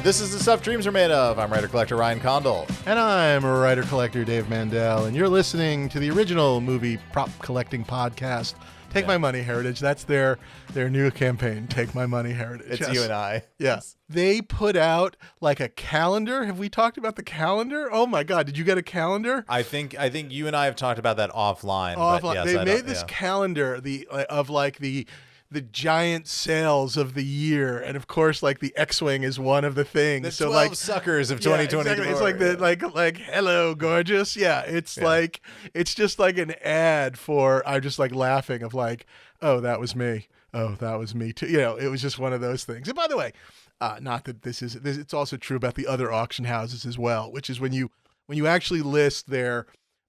This is The Stuff Dreams Are Made Of. I'm writer-collector Ryan Condal. And I'm writer-collector Dave Mandel, and you're listening to the original movie prop collecting podcast, Take My Money Heritage. That's their new campaign, Take My Money Heritage. It's you and I. Yes. They put out like a calendar. Have we talked about the calendar? Oh my God, did you get a calendar? I think you and I have talked about that offline. Offline. Yes, they made this calendar of the giant sales of the year, and of course, like the X-wing is one of the things. The 12 suckers of 2020. Exactly. It's like hello, gorgeous. Yeah, it's like it's just like an ad for. I'm just like laughing of like, oh, that was me. Oh, that was me too. You know, it was just one of those things. And by the way, not that it's also true about the other auction houses as well, which is when you actually list their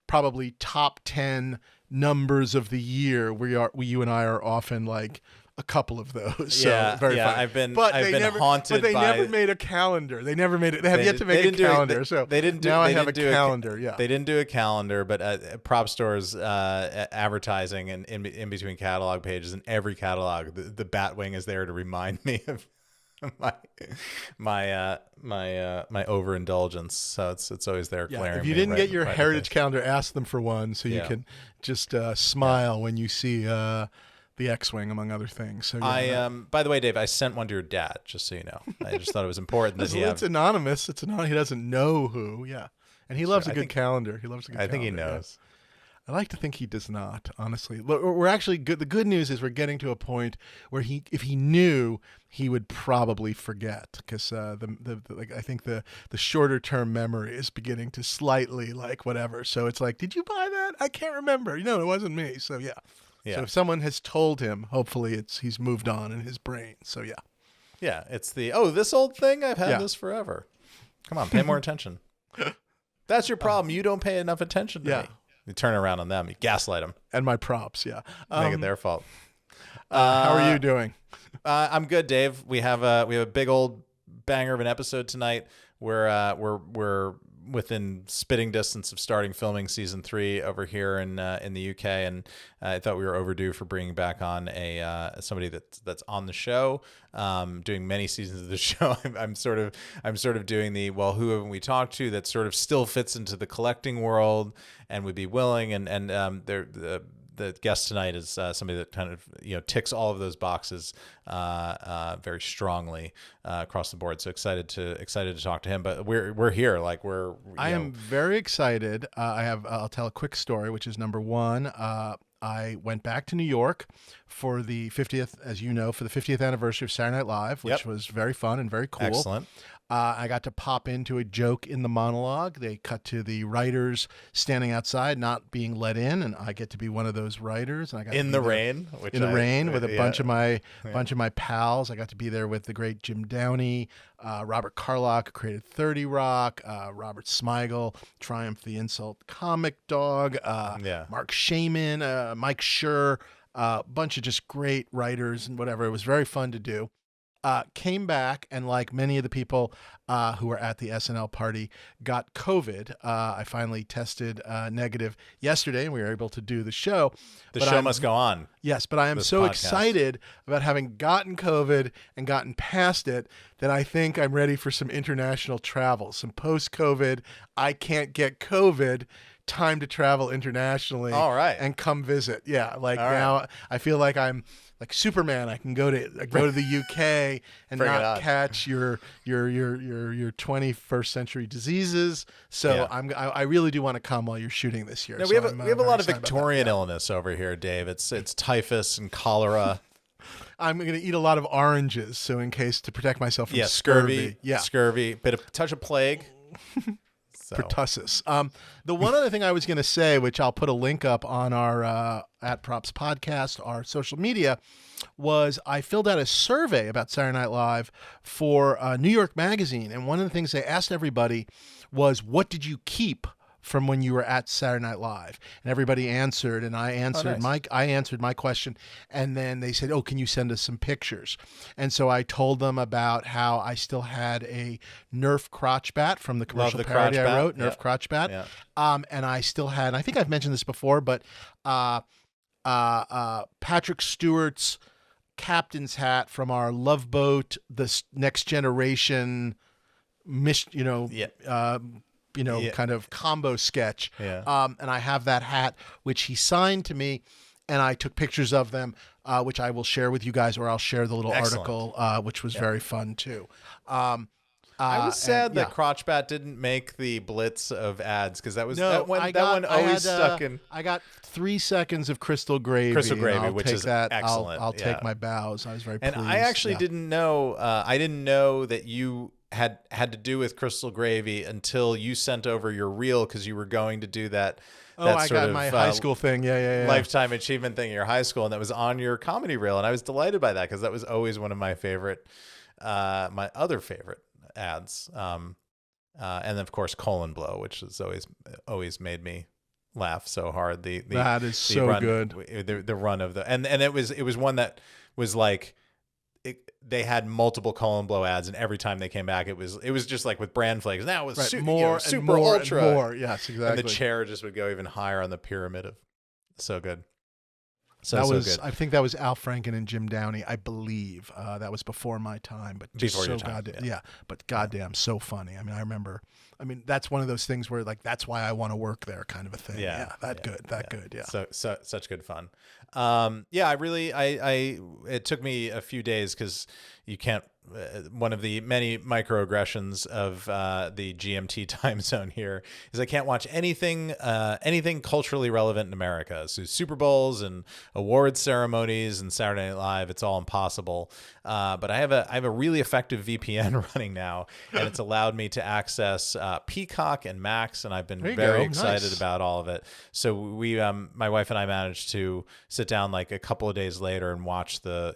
probably top 10 numbers of the year, you and I are often like a couple of those. So very fun. I've been haunted. But they never made a calendar. They never made it. They have yet to make a calendar. I have a calendar. They didn't do a calendar, but prop stores advertising and in between catalog pages, and every catalog, the Batwing is there to remind me of my overindulgence. So it's always there glaring. If you didn't get your heritage calendar, ask them for one so you can just smile when you see the X-Wing, among other things. So by the way, Dave, I sent one to your dad, just so you know. I just thought it was important that it's anonymous. It's anonymous. He doesn't know who. Yeah, and he loves a good calendar. He loves a good calendar. I think he knows. Yeah. I like to think he does not, honestly. We're actually good. The good news is we're getting to a point where if he knew, he would probably forget, because I think the shorter term memory is beginning to slightly like whatever. So it's like, did you buy that? I can't remember. It wasn't me. So yeah. So if someone has told him, hopefully he's moved on in his brain. So yeah. Yeah, it's this old thing. I've had this forever. Come on, pay more attention. That's your problem. You don't pay enough attention to me. You turn around on them. You gaslight them. And my props, make it their fault. How are you doing? I'm good, Dave. We have a big old banger of an episode tonight. We're within spitting distance of starting filming season 3 over here in the UK, and I thought we were overdue for bringing back on somebody that's on the show, doing many seasons of the show. I'm sort of doing who haven't we talked to that sort of still fits into the collecting world and would be willing, and the guest tonight is somebody that kind of ticks all of those boxes very strongly across the board. So excited to talk to him. But we're here, I am very excited. I'll tell a quick story, which is number one. I went back to New York for the 50th, as you know, for the 50th anniversary of Saturday Night Live, which was very fun and very cool. Excellent. I got to pop into a joke in the monologue. They cut to the writers standing outside, not being let in, and I get to be one of those writers. And I got in the rain with a bunch of my pals. I got to be there with the great Jim Downey, Robert Carlock, who created 30 Rock, Robert Smigel, Triumph the Insult Comic Dog, Mark Shaman, Mike Schur, a bunch of just great writers and whatever. It was very fun to do. Came back, and like many of the people who were at the SNL party, got COVID. I finally tested negative yesterday, and we were able to do the show. The show must go on. Yes, but I am so excited about having gotten COVID and gotten past it that I think I'm ready for some international travel, some post-COVID, I can't get COVID, time to travel internationally. All right. And come visit. Yeah, now I feel like I'm like Superman. I can go to the UK and not catch your 21st century diseases. So I really do want to come while you're shooting this year. No, we have a lot of Victorian illness over here, Dave. It's typhus and cholera. I'm going to eat a lot of oranges, so in case to protect myself from scurvy. Scurvy, touch of plague. Pertussis. The one other thing I was going to say, which I'll put a link up on our at Props podcast, our social media, was I filled out a survey about Saturday Night Live for New York Magazine, and one of the things they asked everybody was, "What did you keep from when you were at Saturday Night Live?" And everybody answered, and I answered my question, and then they said, "Oh, can you send us some pictures?" And so I told them about how I still had a Nerf crotch bat from the commercial parody I wrote, Nerf crotch bat, and I still had, I think I've mentioned this before, but Patrick Stewart's captain's hat from our Love Boat, the Next Generation kind of combo sketch. Yeah. And I have that hat, which he signed to me, and I took pictures of them, which I will share with you guys, or I'll share the little article, which was very fun too. I was sad that Crotchbat didn't make the blitz of ads, because that one always stuck in. I got 3 seconds of Crystal Gravy. Which is excellent. I'll take my bows. I was very pleased. And I actually didn't know. I didn't know that you had to do with Crystal Gravy until you sent over your reel, because you were going to do that. I got my high school thing. Yeah. Lifetime achievement thing in your high school, and that was on your comedy reel, and I was delighted by that, because that was always one of my favorite, my other favorite ads. And then of course Colon Blow, which has always made me laugh so hard. That is so run, good. The run of the and it was one that was like they had multiple Colon Blow ads, and every time they came back, it was just like with Brand Flakes. Now it was super ultra. And more. Yes, exactly. And the chair just would go even higher on the pyramid of so good. Good. I think that was Al Franken and Jim Downey, I believe. That was before my time, but just before your time. But goddamn, so funny. I mean, I remember. I mean, that's one of those things where like that's why I want to work there, kind of a thing. Good. Yeah. So such good fun. I really it took me a few days, because you can't. One of the many microaggressions of the GMT time zone here is I can't watch anything culturally relevant in America. So Super Bowls and awards ceremonies and Saturday Night Live, it's all impossible. But I have a really effective VPN running now, and it's allowed me to access Peacock and Max, and I've been very excited about all of it. So we, my wife and I, managed to sit down like a couple of days later and watch the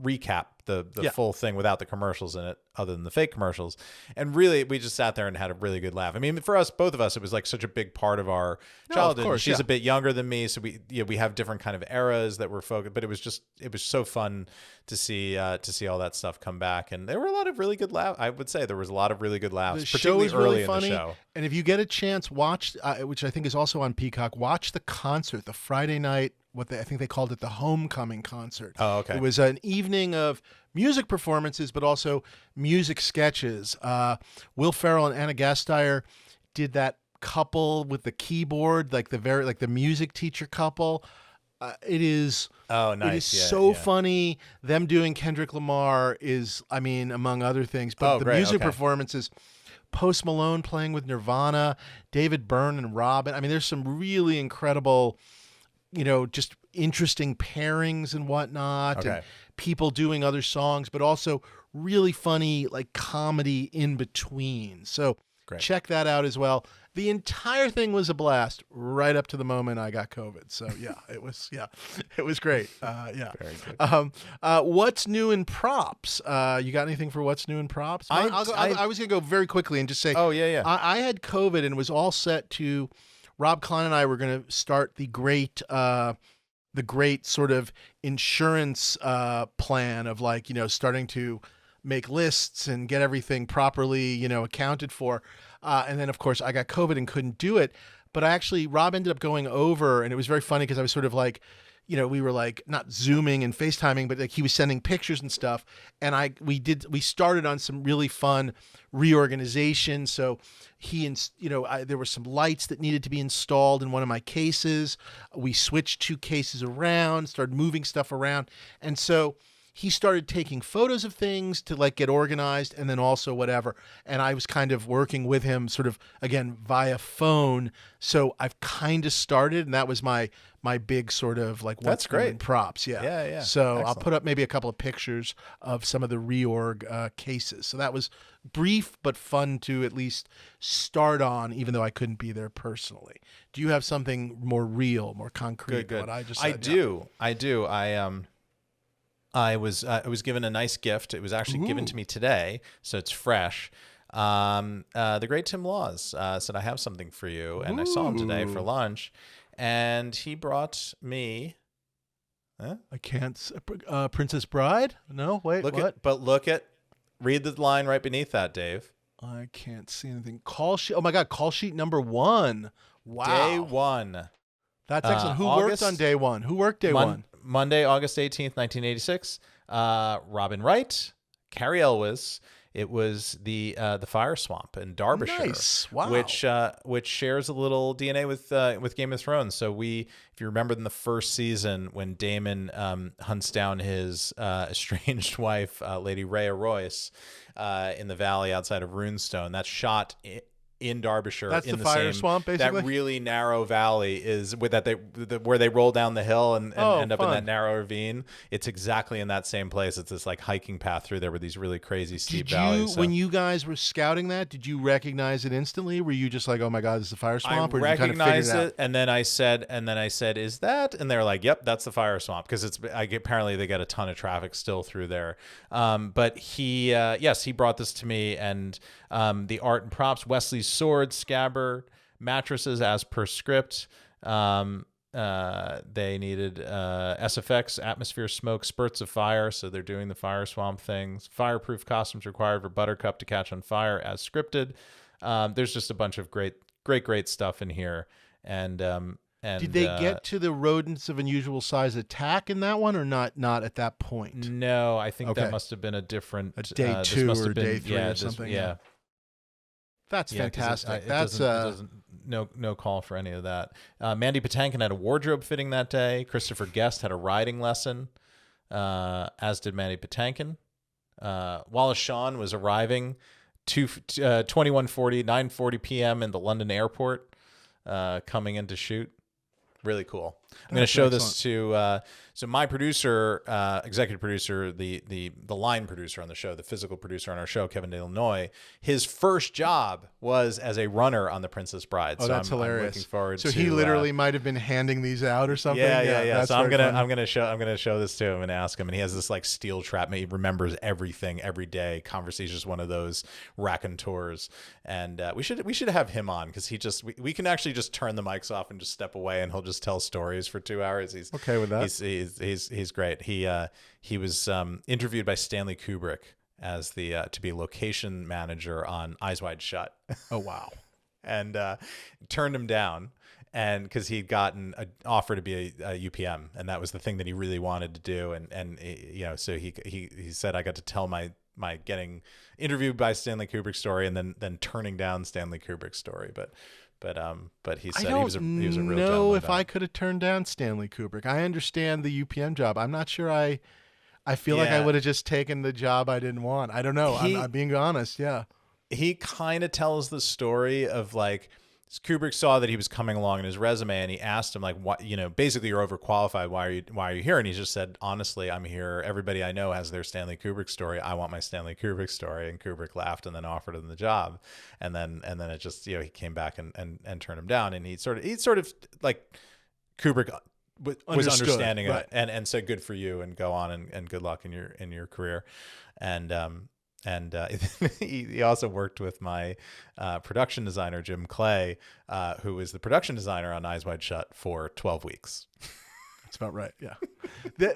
recap, the full thing without the commercials in it, other than the fake commercials. And really, we just sat there and had a really good laugh. I mean, for us, both of us, it was like such a big part of our childhood. Of course, she's a bit younger than me, so we have different kind of eras that we're focused. But it was so fun to see all that stuff come back. And there were a lot of really good laughs. I would say there was a lot of really good laughs, particularly early in the show. And if you get a chance, watch, which I think is also on Peacock, watch the concert, the Friday night. I think they called it the Homecoming concert. Oh, okay. It was an evening of music performances, but also music sketches. Will Ferrell and Anna Gasteyer did that couple with the keyboard, like the music teacher couple. It is. Oh, nice. It is so funny. Them doing Kendrick Lamar is, I mean, among other things, but the music performances. Post Malone playing with Nirvana, David Byrne and Robin. I mean, there's some really incredible, just interesting pairings and whatnot, and people doing other songs, but also really funny, like comedy in between. So check that out as well. The entire thing was a blast right up to the moment I got COVID. So it was great. Very good. What's new in props? You got anything for what's new in props? I was going to go very quickly and just say, I had COVID and was all set to, Rob Klein and I were going to start the great sort of insurance plan of like, starting to make lists and get everything properly, accounted for. And then, of course, I got COVID and couldn't do it. But Rob ended up going over, and it was very funny because I was sort of like, we were like not Zooming and FaceTiming, but like he was sending pictures and stuff. And we started on some really fun reorganization. So there were some lights that needed to be installed in one of my cases. We switched 2 cases around, started moving stuff around. And so he started taking photos of things to like get organized, and then also whatever. And I was kind of working with him sort of, again, via phone. So I've kind of started, and that was my big sort of like what's great props. Yeah. So excellent. I'll put up maybe a couple of pictures of some of the reorg cases. So that was brief but fun to at least start on, even though I couldn't be there personally. Do you have something more real, more concrete than what I just said? I do. I was given a nice gift. It was actually given to me today, so it's fresh. The great Tim Laws said, I have something for you. And I saw him today for lunch, and he brought me... I can't... Princess Bride? No, wait, what? Read the line right beneath that, Dave. I can't see anything. Call sheet. Oh my God, call sheet number 1. Wow. Day 1. That's excellent. Who worked on day 1? Who worked day 1? Monday, August 18th, 1986. Robin Wright, Carrie Elwes. It was the Fire Swamp in Derbyshire, Nice. Wow. which shares a little DNA with Game of Thrones. So if you remember in the first season when Daemon hunts down his estranged wife, Lady Rhea Royce, in the valley outside of Runestone, that's shot in Derbyshire. That's in the Fire same, Swamp, basically? That really narrow valley is where they roll down the hill and end up in that narrow ravine. It's exactly in that same place. It's this like hiking path through there with these really crazy steep valleys. When you guys were scouting that, did you recognize it instantly? Were you just like, oh my God, this is the Fire Swamp? I recognized it, and then I said, is that? And they're like, yep, that's the Fire Swamp, because apparently they get a ton of traffic still through there. But he brought this to me, and the art and props, Wesley's sword, scabbard, mattresses as per script. They needed SFX, atmosphere, smoke, spurts of fire, so they're doing the Fire Swamp things. Fireproof costumes required for Buttercup to catch on fire as scripted. There's just a bunch of great stuff in here. And did they get to the rodents of unusual size attack in that one, or not at that point? No, I think that must have been a different day 2 or day 3 or something. Yeah. That's fantastic. No call for any of that. Mandy Patinkin had a wardrobe fitting that day. Christopher Guest had a riding lesson, as did Mandy Patinkin. Wallace Shawn was arriving 9:40 p.m. in the London airport, coming in to shoot. Really cool. I'm going to show this to so my producer, executive producer, the line producer on the show, the physical producer on our show, Kevin D'Illinois. His first job was as a runner on The Princess Bride. Oh, so that's hilarious. I'm looking forward so he literally might have been handing these out or something. Yeah. So I'm gonna show this to him and ask him. And he has this like steel trap. He remembers everything every day. Conversation's just one of those raconteurs. And we should have him on, because we can actually just turn the mics off and just step away, and he'll just tell stories for 2 hours. He's okay with that. He's great. He was interviewed by Stanley Kubrick as to be location manager on Eyes Wide Shut. Oh wow! And turned him down, and because he'd gotten an offer to be a UPM, and that was the thing that he really wanted to do. And so he said, I got to tell my getting interviewed by Stanley Kubrick story, and then turning down Stanley Kubrick's story, but he said he was a real gentleman. I don't know if I could have turned down Stanley Kubrick. I understand the UPM job. I'm not sure I feel like I would have just taken the job I didn't want. I don't know. I'm being honest. Yeah. He kind of tells the story of like, Kubrick saw that he was coming along in his resume, and he asked him like, what, basically, you're overqualified. Why are you here? And he just said, honestly, I'm here. Everybody I know has their Stanley Kubrick story. I want my Stanley Kubrick story. And Kubrick laughed and then offered him the job. And then it just, he came back and turned him down. And he sort of like, Kubrick was understanding right. it and said, good for you, and go on and good luck in your career. And he also worked with my production designer, Jim Clay, who was the production designer on Eyes Wide Shut for 12 weeks. That's about right. Yeah.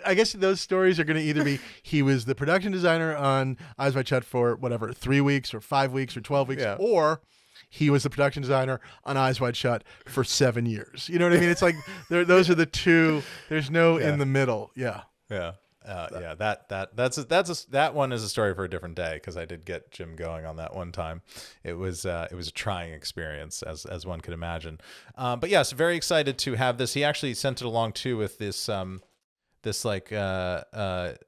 I guess those stories are going to either be he was the production designer on Eyes Wide Shut for 3 weeks or 5 weeks or 12 weeks, or he was the production designer on Eyes Wide Shut for 7 years. You know what I mean? It's like those are the two. There's no in the middle. Yeah. Yeah. That one is a story for a different day, because I did get Jim going on that one time. It was a trying experience, as one could imagine. But yes, very excited to have this. He actually sent it along too with this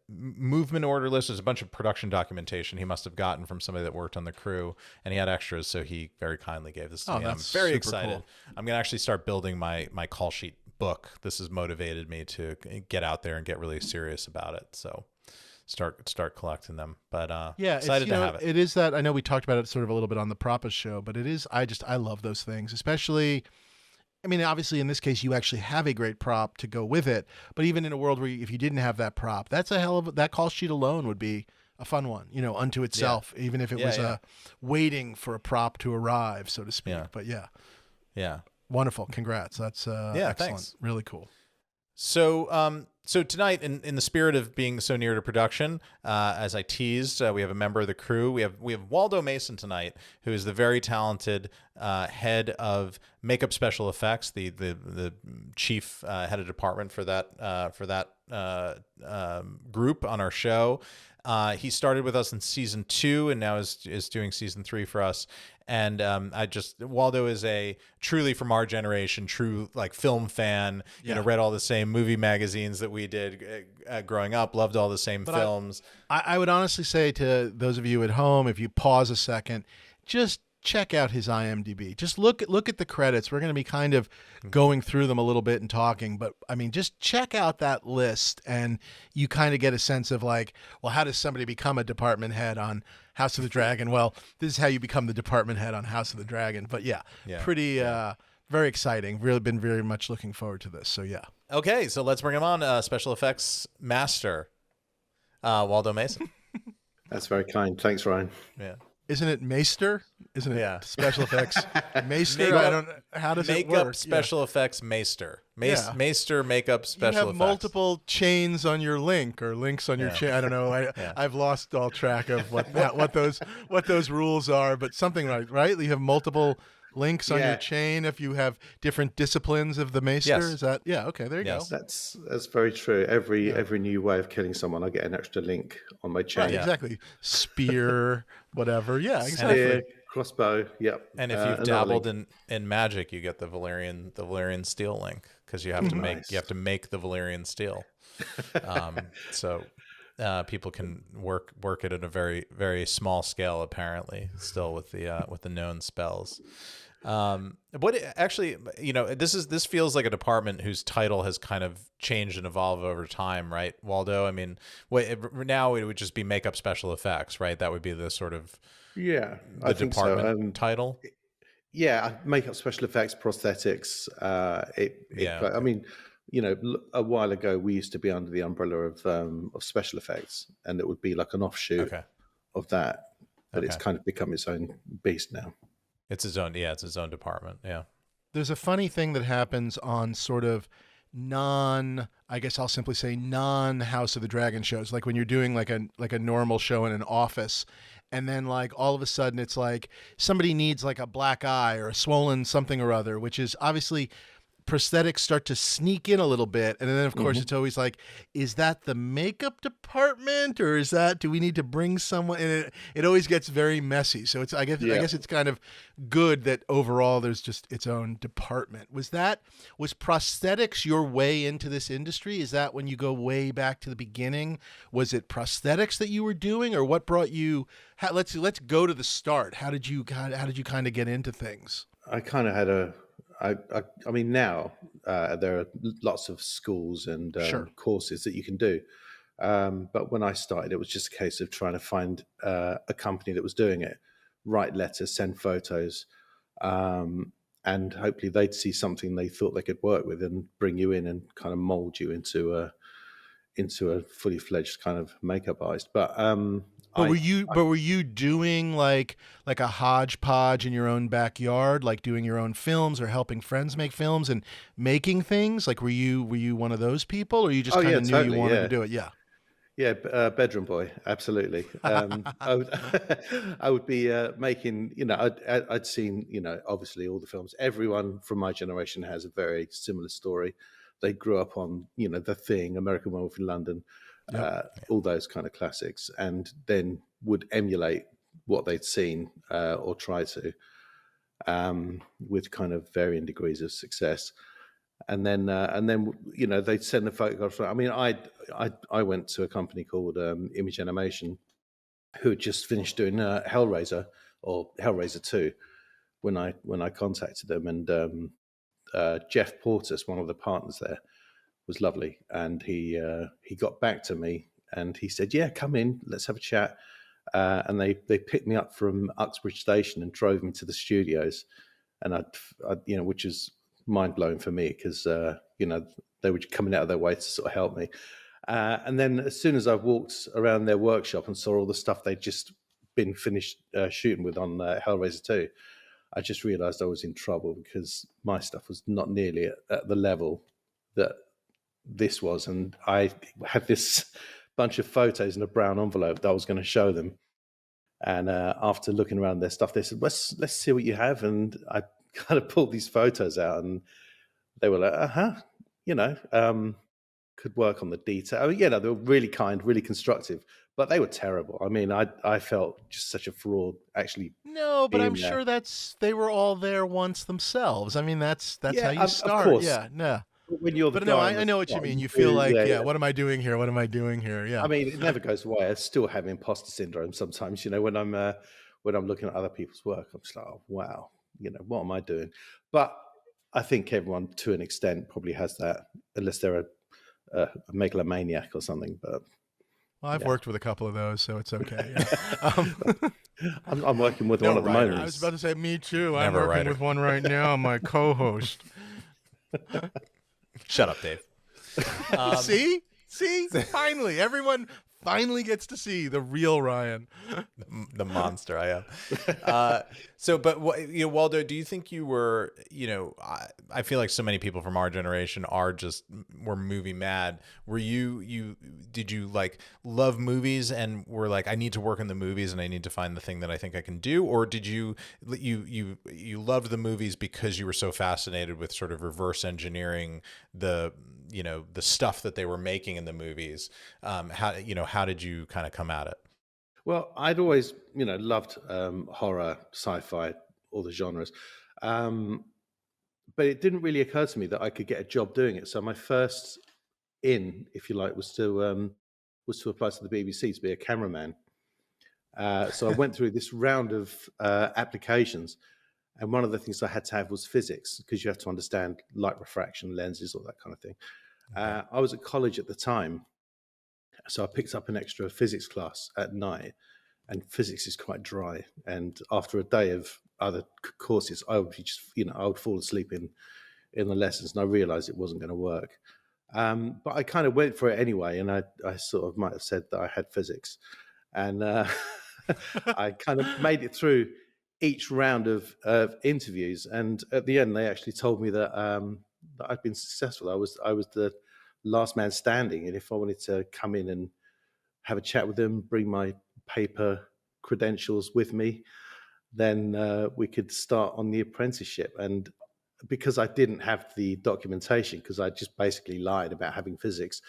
movement order list. There's a bunch of production documentation he must have gotten from somebody that worked on the crew, and he had extras, so he very kindly gave this to me. I'm very excited. Cool. I'm gonna actually start building my call sheet book. This has motivated me to get out there and get really serious about it. So start collecting them. But excited to have it. It is that, I know we talked about it sort of a little bit on the Propas show, but it is, I love those things, especially, I mean, obviously in this case you actually have a great prop to go with it, but even in a world where if you didn't have that prop, that's that call sheet alone would be a fun one, unto itself, even if it was waiting for a prop to arrive, so to speak. But yeah. Wonderful. Congrats. That's excellent. Thanks. Really cool. So So tonight, in the spirit of being so near to production, as I teased, we have a member of the crew. We have Waldo Mason tonight, who is the very talented head of makeup special effects, the chief head of department for that group on our show. He started with us in season 2 and now is doing season 3 for us. And Waldo is a truly from our generation, true like film fan, read all the same movie magazines that we did growing up, loved all the same films. I would honestly say to those of you at home, if you pause a second, just check out his IMDb. Just look at the credits. We're going to be kind of going through them a little bit and talking, but I mean, just check out that list and you kind of get a sense of like, well, how does somebody become a department head on House of the Dragon? Well, this is how you become the department head on House of the Dragon. But pretty very exciting. Really been very much looking forward to this. So yeah. Okay, so let's bring him on. Special effects master, Waldo Mason. That's very kind. Thanks, Ryan. Yeah. Isn't it Maester? Isn't it special effects Maester? Makeup, I don't. How does it work? Makeup special effects Maester. Maester makeup special effects. You have effects. Multiple chains on your link or links on your chain. I don't know. I've lost all track of what those rules are. But something right? You have multiple links on your chain if you have different disciplines of the Maester. Yes. Is that okay, there you go. That's very true. Every new way of killing someone, I get an extra link on my chain. Right, exactly. Spear, whatever. Yeah, exactly. Spear, crossbow, yep. And if you've dabbled in magic, you get the Valyrian steel link because you have to make the Valyrian steel. So people can work it at a very, very small scale, apparently, still with the known spells. This feels like a department whose title has kind of changed and evolved over time, right, Waldo? I mean, now it would just be makeup special effects, right? That would be the sort of the department title. Yeah, makeup special effects, prosthetics. I mean, a while ago we used to be under the umbrella of special effects, and it would be like an offshoot of that. But it's kind of become its own beast now. It's its own department. Yeah. There's a funny thing that happens on sort of I guess I'll simply say non-House of the Dragon shows, like when you're doing like a normal show in an office, and then like all of a sudden it's like somebody needs like a black eye or a swollen something or other, which is obviously prosthetics start to sneak in a little bit, and then of course it's always like, is that the makeup department or do we need to bring someone? And it always gets very messy. So I guess it's kind of good that overall there's just its own department. Was prosthetics your way into this industry? Is that when you go way back to the beginning? Was it prosthetics that you were doing, or what brought you? Let's go to the start. How did you kind of get into things? I kind of had I mean, now there are lots of schools and courses that you can do. But when I started, it was just a case of trying to find a company that was doing it, write letters, send photos, and hopefully they'd see something they thought they could work with and bring you in and kind of mold you into a fully fledged kind of makeup artist. But were you doing like a hodgepodge in your own backyard, like doing your own films or helping friends make films and making things? Like were you one of those people, or you just kind of knew you wanted to do it? Yeah. Yeah, bedroom boy, absolutely. I would be making, I'd seen, obviously all the films. Everyone from my generation has a very similar story. They grew up on, The Thing, American Werewolf in London. All those kind of classics, and then would emulate what they'd seen or try to, with kind of varying degrees of success. And then they'd send the photographs. I mean, I went to a company called Image Animation, who had just finished doing Hellraiser or Hellraiser 2 when I contacted them, and Jeff Portis, one of the partners there, was lovely, and he got back to me and he said, "Yeah, come in, let's have a chat." And they picked me up from Uxbridge Station and drove me to the studios, and I which is mind blowing for me because they were coming out of their way to sort of help me. And then as soon as I walked around their workshop and saw all the stuff they'd just been finished shooting with on Hellraiser 2, I just realised I was in trouble because my stuff was not nearly at the level that this was, and I had this bunch of photos in a brown envelope that I was going to show them. And after looking around their stuff, they said, let's see what you have. And I kind of pulled these photos out, and they were like, could work on the detail. I mean, they were really kind, really constructive, but they were terrible. I mean, I felt just such a fraud actually. No, but I'm sure they were all there once themselves. I mean, that's how you start. Of course. Yeah, no. When you're the but guy no, on I know what you mean. You feel like, what am I doing here? What am I doing here? Yeah. I mean, it never goes away. I still have imposter syndrome sometimes. When I'm looking at other people's work, I'm just like, oh wow, what am I doing? But I think everyone, to an extent, probably has that, unless they're a megalomaniac or something. But well, I've worked with a couple of those, so it's okay. Yeah. I'm working with one at the moment. I was about to say, me too. I'm working with one right now. My co-host. Shut up, Dave. See? Finally, everyone finally gets to see the real Ryan, the monster I am. But Waldo, do you think you were? I feel like so many people from our generation were movie mad. Were you? Did you like love movies and were like, I need to work in the movies and I need to find the thing that I think I can do, or did you loved the movies because you were so fascinated with sort of reverse engineering the stuff that they were making in the movies? How did you kind of come at it? Well, I'd always, loved horror, sci-fi, all the genres. But it didn't really occur to me that I could get a job doing it. So my first if you like, was to apply to the BBC to be a cameraman. So I went through this round of applications. And one of the things I had to have was physics, because you have to understand light refraction, lenses, all that kind of thing. Okay. I was at college at the time, so I picked up an extra physics class at night, and physics is quite dry. And after a day of other courses, I would I would fall asleep in the lessons, and I realized it wasn't going to work. But I kind of went for it anyway, and I sort of might have said that I had physics, and I kind of made it through each round of interviews, and at the end, they actually told me that that I'd been successful. I was the last man standing, and if I wanted to come in and have a chat with them, bring my paper credentials with me, then we could start on the apprenticeship. And because I didn't have the documentation, because I just basically lied about having physics,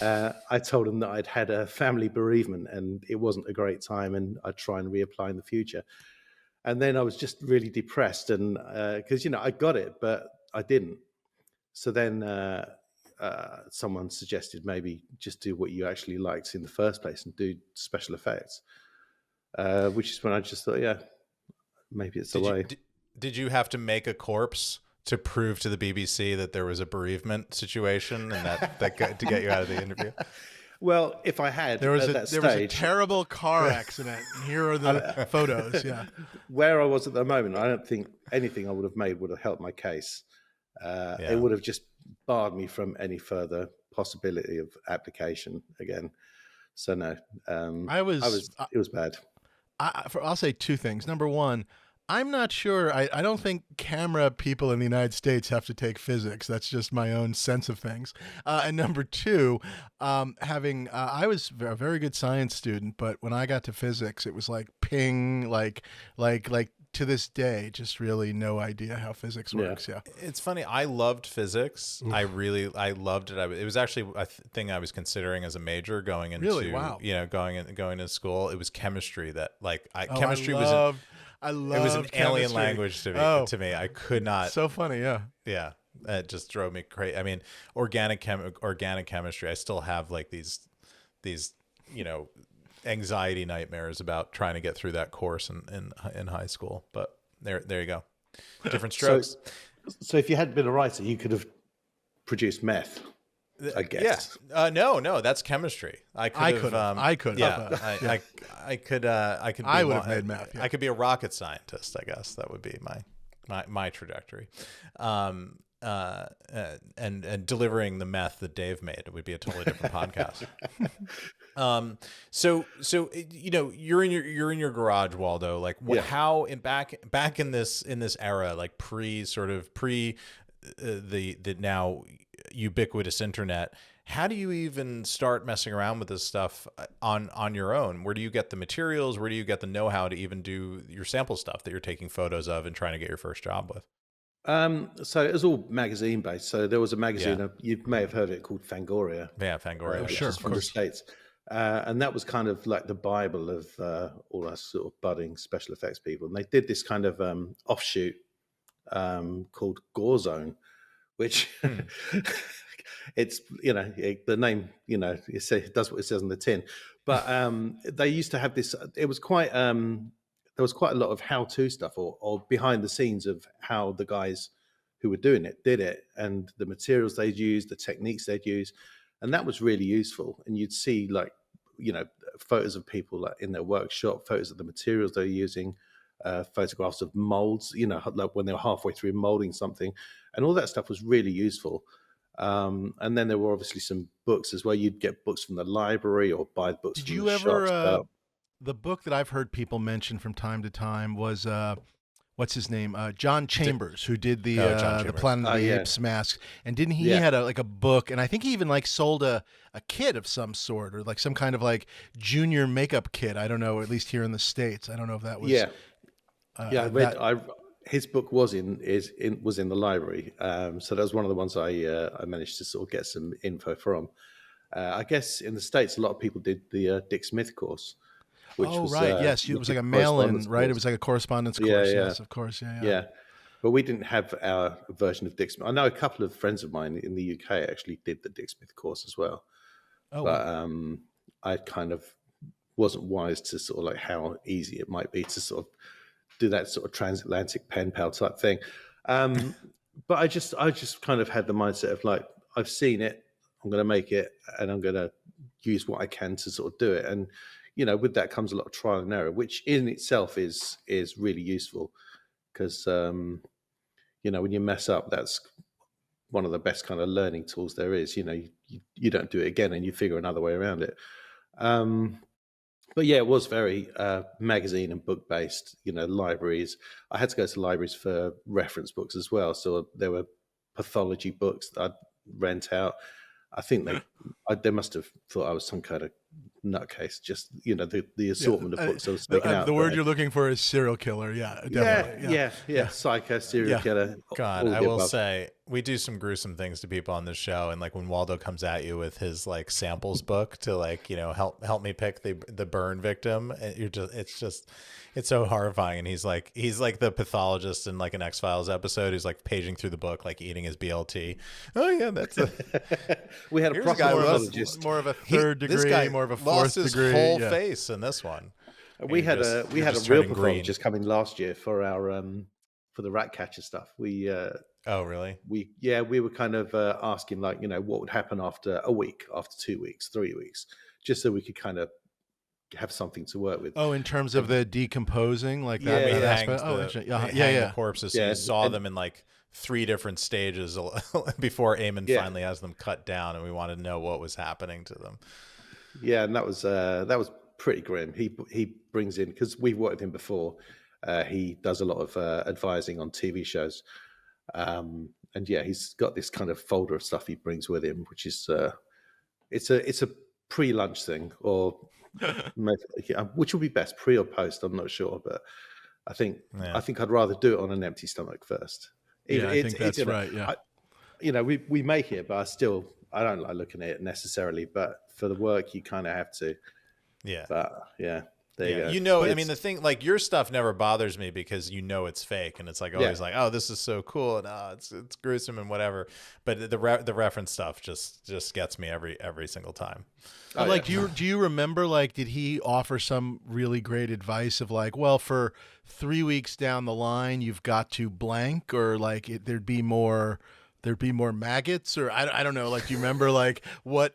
I told them that I'd had a family bereavement and it wasn't a great time, and I'd try and reapply in the future. And then I was just really depressed, and because I got it, but I didn't. So then someone suggested maybe just do what you actually liked in the first place and do special effects, which is when I just thought, yeah, maybe it's the way. Did you have to make a corpse to prove to the BBC that there was a bereavement situation and that got to get you out of the interview? Well, if I had, there was a terrible car accident. Here are the photos. Yeah, where I was at the moment, I don't think anything I would have made would have helped my case. It would have just barred me from any further possibility of application again. So no, it was bad. I'll say two things. Number one, I'm not sure. I don't think camera people in the United States have to take physics. That's just my own sense of things. And number two, I was a very good science student, but when I got to physics, it was like ping, like to this day, just really no idea how physics works. Yeah. It's funny. I loved physics. I loved it. It was actually a thing I was considering as a major going into, going to school. It was chemistry that chemistry was it was an alien language to me. I could not. So funny. Yeah. Yeah. It just drove me crazy. I mean, organic chemistry, I still have like these, anxiety nightmares about trying to get through that course in high school. But there you go. Different strokes. So if you hadn't been a writer, you could have produced meth, I guess. Yeah. No, that's chemistry. I could have. I could. I would have made meth. Yeah. I could be a rocket scientist. I guess that would be my trajectory. And delivering the meth that Dave made, it would be a totally different podcast. So you're in your garage, Waldo. Like how back in this era, like pre the now ubiquitous internet. How do you even start messing around with this stuff on your own? Where do you get the materials? Where do you get the know-how to even do your sample stuff that you're taking photos of and trying to get your first job with? So it was all magazine based. So there was a magazine, you may have heard of it, called Fangoria. Yeah, Fangoria. Sure, is from the States. And that was kind of like the Bible of all us sort of budding special effects people. And they did this kind of offshoot called Gore Zone, which it's, the name, it does what it says on the tin. But they used to have this, it was quite, there was quite a lot of how-to stuff or behind the scenes of how the guys who were doing it did it, and the materials they'd use, the techniques they'd use. And that was really useful. And you'd see photos of people like in their workshop, photos of the materials they're using, photographs of molds, like when they were halfway through molding something, and all that stuff was really useful. And then there were obviously some books as well. You'd get books from the library or buy books. Did from you the ever? shops. The book that I've heard people mention from time to time was what's his name? John Chambers, who did the Planet of the Apes mask. And didn't he had a book, and I think he even like sold a kit of some sort, or like some kind of like junior makeup kit. I don't know, at least here in the States. I don't know if that was I read his book was in the library. So that was one of the ones I managed to sort of get some info from. I guess in the States a lot of people did the Dick Smith course. Which was, yes, it was like a mail-in, right? It was like a correspondence course. Yes, of course, yeah. But we didn't have our version of Dick Smith. I know a couple of friends of mine in the UK actually did the Dick Smith course as well. But I kind of wasn't wise to sort of like how easy it might be to sort of do that sort of transatlantic pen pal type thing. But I just kind of had the mindset of like, I've seen it, I'm going to make it, and I'm going to use what I can to sort of do it. And with that comes a lot of trial and error, which in itself is really useful, because when you mess up, that's one of the best kind of learning tools there is. You don't do it again, and you figure another way around it. But yeah, it was very magazine and book based. Libraries. I had to go to libraries for reference books as well. So there were pathology books that I'd rent out. I think they must have thought I was some kind of nutcase. Just the assortment of books I was taking out. The word you're looking for is serial killer. Yeah, definitely. Yeah. Psycho, serial killer. God, I will say we do some gruesome things to people on this show, and like when Waldo comes at you with his like samples book to like help me pick the burn victim, and it's so horrifying. And he's like the pathologist in like an X-Files episode who's like paging through the book, like eating his BLT. Oh yeah, that's we had a proctologist, more of a third degree, more of a fourth his degree. Whole face in this one. We had a real pathologist come in last year for our for the rat catcher stuff. Oh really? We were kind of asking like what would happen after a week, after 2 weeks, 3 weeks, just so we could kind of have something to work with. Oh, in terms of the decomposing, like that. The corpses. So you saw them in like 3 different stages before Eamon finally has them cut down, and we wanted to know what was happening to them. Yeah, and that was pretty grim. He brings in, because we've worked with him before. He does a lot of advising on TV shows, and he's got this kind of folder of stuff he brings with him, which is it's a pre-lunch thing, or which will be best, pre or post. I'm not sure, but I think I'd rather do it on an empty stomach first. I think that's right. Yeah, we make it, but I don't like looking at it necessarily. But for the work, you kind of have to. Yeah. But yeah. There you go. I mean, the thing, like your stuff never bothers me because it's fake, and it's like always like, oh, this is so cool, and it's gruesome and whatever. But the reference stuff just gets me every single time. Do you remember, like, did he offer some really great advice of like, well, for 3 weeks down the line, you've got to blank, or like there'd be more maggots, or I don't know. Like, do you remember like what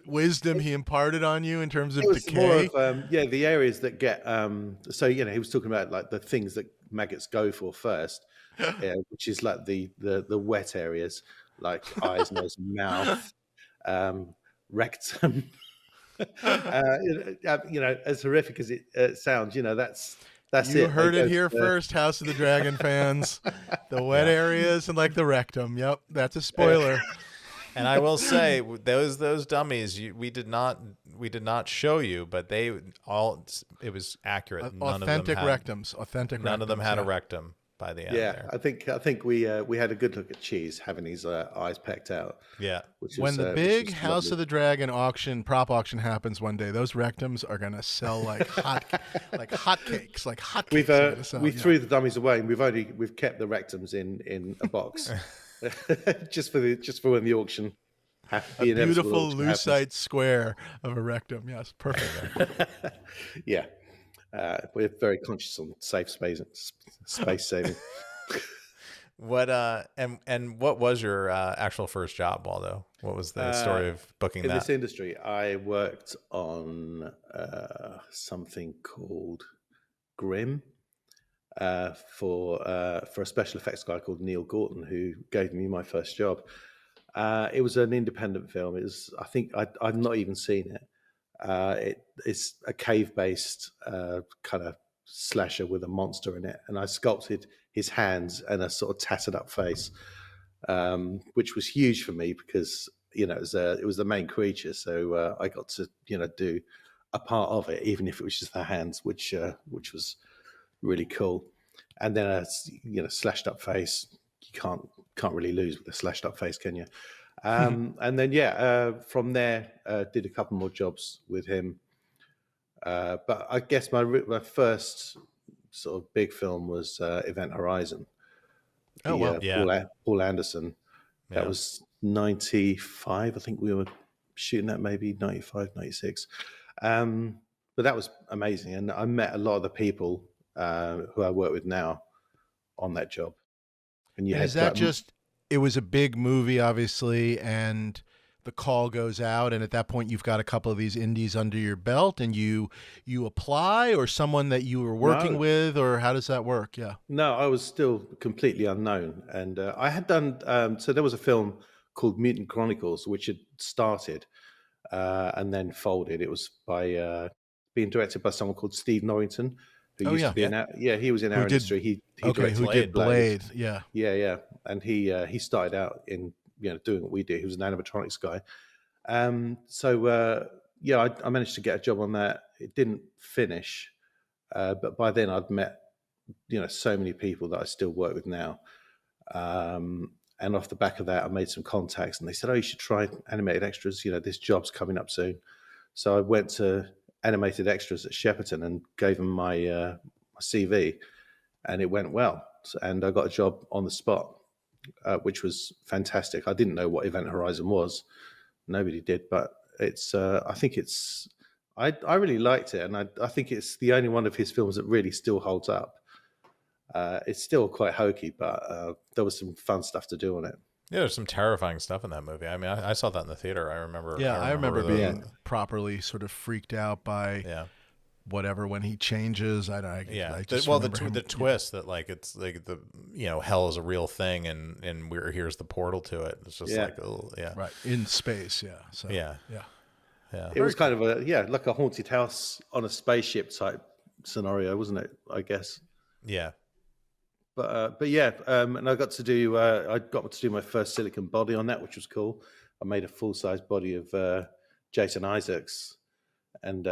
wisdom he imparted on you in terms of decay? More of, the areas that get so he was talking about like the things that maggots go for first, which is like the wet areas, like eyes, nose, and mouth, rectum. As horrific as it sounds, that's you heard it here first, House of the Dragon fans. The wet areas and like the rectum. Yep, that's a spoiler. And I will say those dummies we did not show you, but it was accurate. Authentic rectums. None of them had a rectum by the end. Yeah, there. I think we had a good look at Cheese having his eyes pecked out. Yeah. When the big House of the Dragon prop auction happens one day, those rectums are gonna sell like hotcakes. We threw the dummies away, and we've kept the rectums in a box. just for when the auction happens. A beautiful lucite square of a rectum. Yes, perfect. Yeah, we're very conscious on space saving. What and what was your actual first job, Waldo? What was the story of booking in this industry? I worked on something called Grimm. For a special effects guy called Neil Gorton, who gave me my first job. It was an independent film. I think I've not even seen it. It's a cave-based kind of slasher with a monster in it, and I sculpted his hands and a sort of tattered up face, which was huge for me because it was the main creature, so I got to do a part of it, even if it was just the hands, which was really cool. And then a slashed up face, you can't really lose with a slashed up face, can you? And then from there did a couple more jobs with him, but I guess my first sort of big film was Event Horizon. Paul Anderson. That was 95. I think we were shooting that maybe 95, 96. But that was amazing, and I met a lot of the people who I work with now on that job. And is that just, it was a big movie, obviously, and the call goes out, and at that point you've got a couple of these indies under your belt, and you apply, or someone that you were working with, or how does that work? Yeah. No, I was still completely unknown. And I had done, so there was a film called Mutant Chronicles, which had started and then folded. It was being directed by someone called Steve Norrington, who used to be he was in our industry. He did Blade. Yeah. And he started out in doing what we do. He was an animatronics guy. I managed to get a job on that. It didn't finish, but by then I'd met so many people that I still work with now. And off the back of that, I made some contacts, and they said, "Oh, you should try animated extras. This job's coming up soon." So I went to animated extras at Shepperton and gave them my CV, and it went well. And I got a job on the spot, which was fantastic. I didn't know what Event Horizon was. Nobody did, but I really liked it. And I think it's the only one of his films that really still holds up. It's still quite hokey, but there was some fun stuff to do on it. Yeah, there's some terrifying stuff in that movie. I mean, I saw that in the theater. I remember. Yeah, I remember being properly sort of freaked out by whatever when he changes. The twist that like it's like the hell is a real thing, and here's the portal to it. It's just like right in space. Yeah. So yeah. It was kind of like a haunted house on a spaceship type scenario, wasn't it? I guess. Yeah. And I got to do my first silicon body on that, which was cool. I made a full size body of Jason Isaacs, and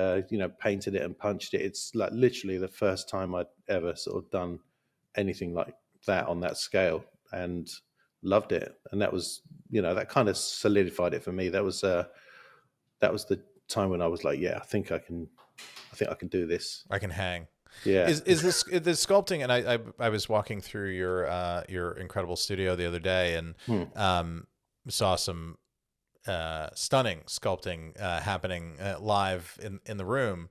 painted it and punched it. It's like literally the first time I'd ever sort of done anything like that on that scale, and loved it. And that was that kind of solidified it for me. That was the time when I was like, I think I can do this. I can hang. Yeah. Is this the sculpting? And I was walking through your incredible studio the other day, and saw some stunning sculpting happening live in the room.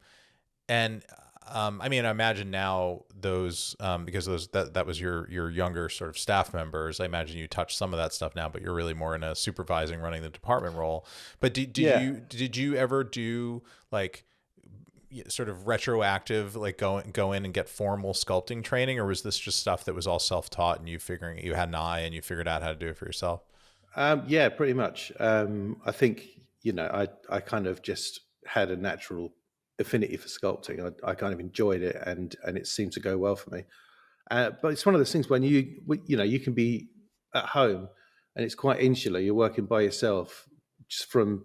And I mean, I imagine now those because that was your younger sort of staff members. I imagine you touch some of that stuff now, but you're really more in a supervising, running the department role. But did you ever do like sort of retroactive, like go in and get formal sculpting training, or was this just stuff that was all self-taught and you had an eye and you figured out how to do it for yourself? Yeah, pretty much. I think I kind of just had a natural affinity for sculpting. I kind of enjoyed it, and it seemed to go well for me. But it's one of those things when you can be at home and it's quite insular. You're working by yourself, just from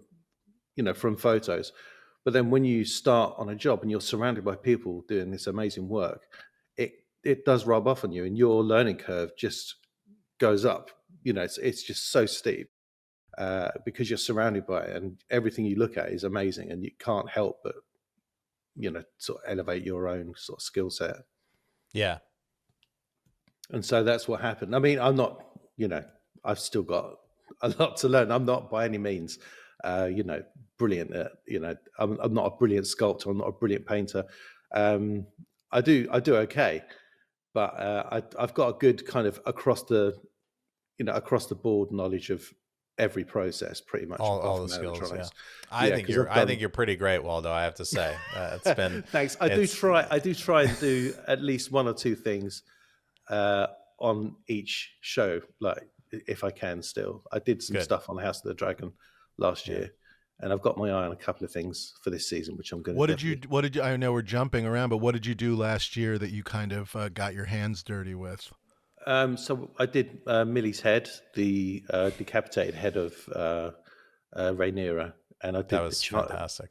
photos. But then when you start on a job and you're surrounded by people doing this amazing work, it does rub off on you, and your learning curve just goes up. It's just so steep because you're surrounded by it, and everything you look at is amazing, and you can't help but sort of elevate your own sort of skill set. Yeah. And so that's what happened. I mean, I'm not, I've still got a lot to learn. I'm not by any means, brilliant at, I'm not a brilliant sculptor. I'm not a brilliant painter. I do okay, but I've got a good kind of across the board knowledge of every process, pretty much. All the skills. Yeah. I think you're pretty great, Waldo. I have to say, it's been. Thanks. I do try and do at least one or two things on each show, like if I can. Still, I did some stuff on House of the Dragon last year, and I've got my eye on a couple of things for this season, which I'm going to. What did you? I know we're jumping around, but what did you do last year that you kind of got your hands dirty with? So I did Millie's head, the decapitated head of Rhaenyra, and I did that was fantastic.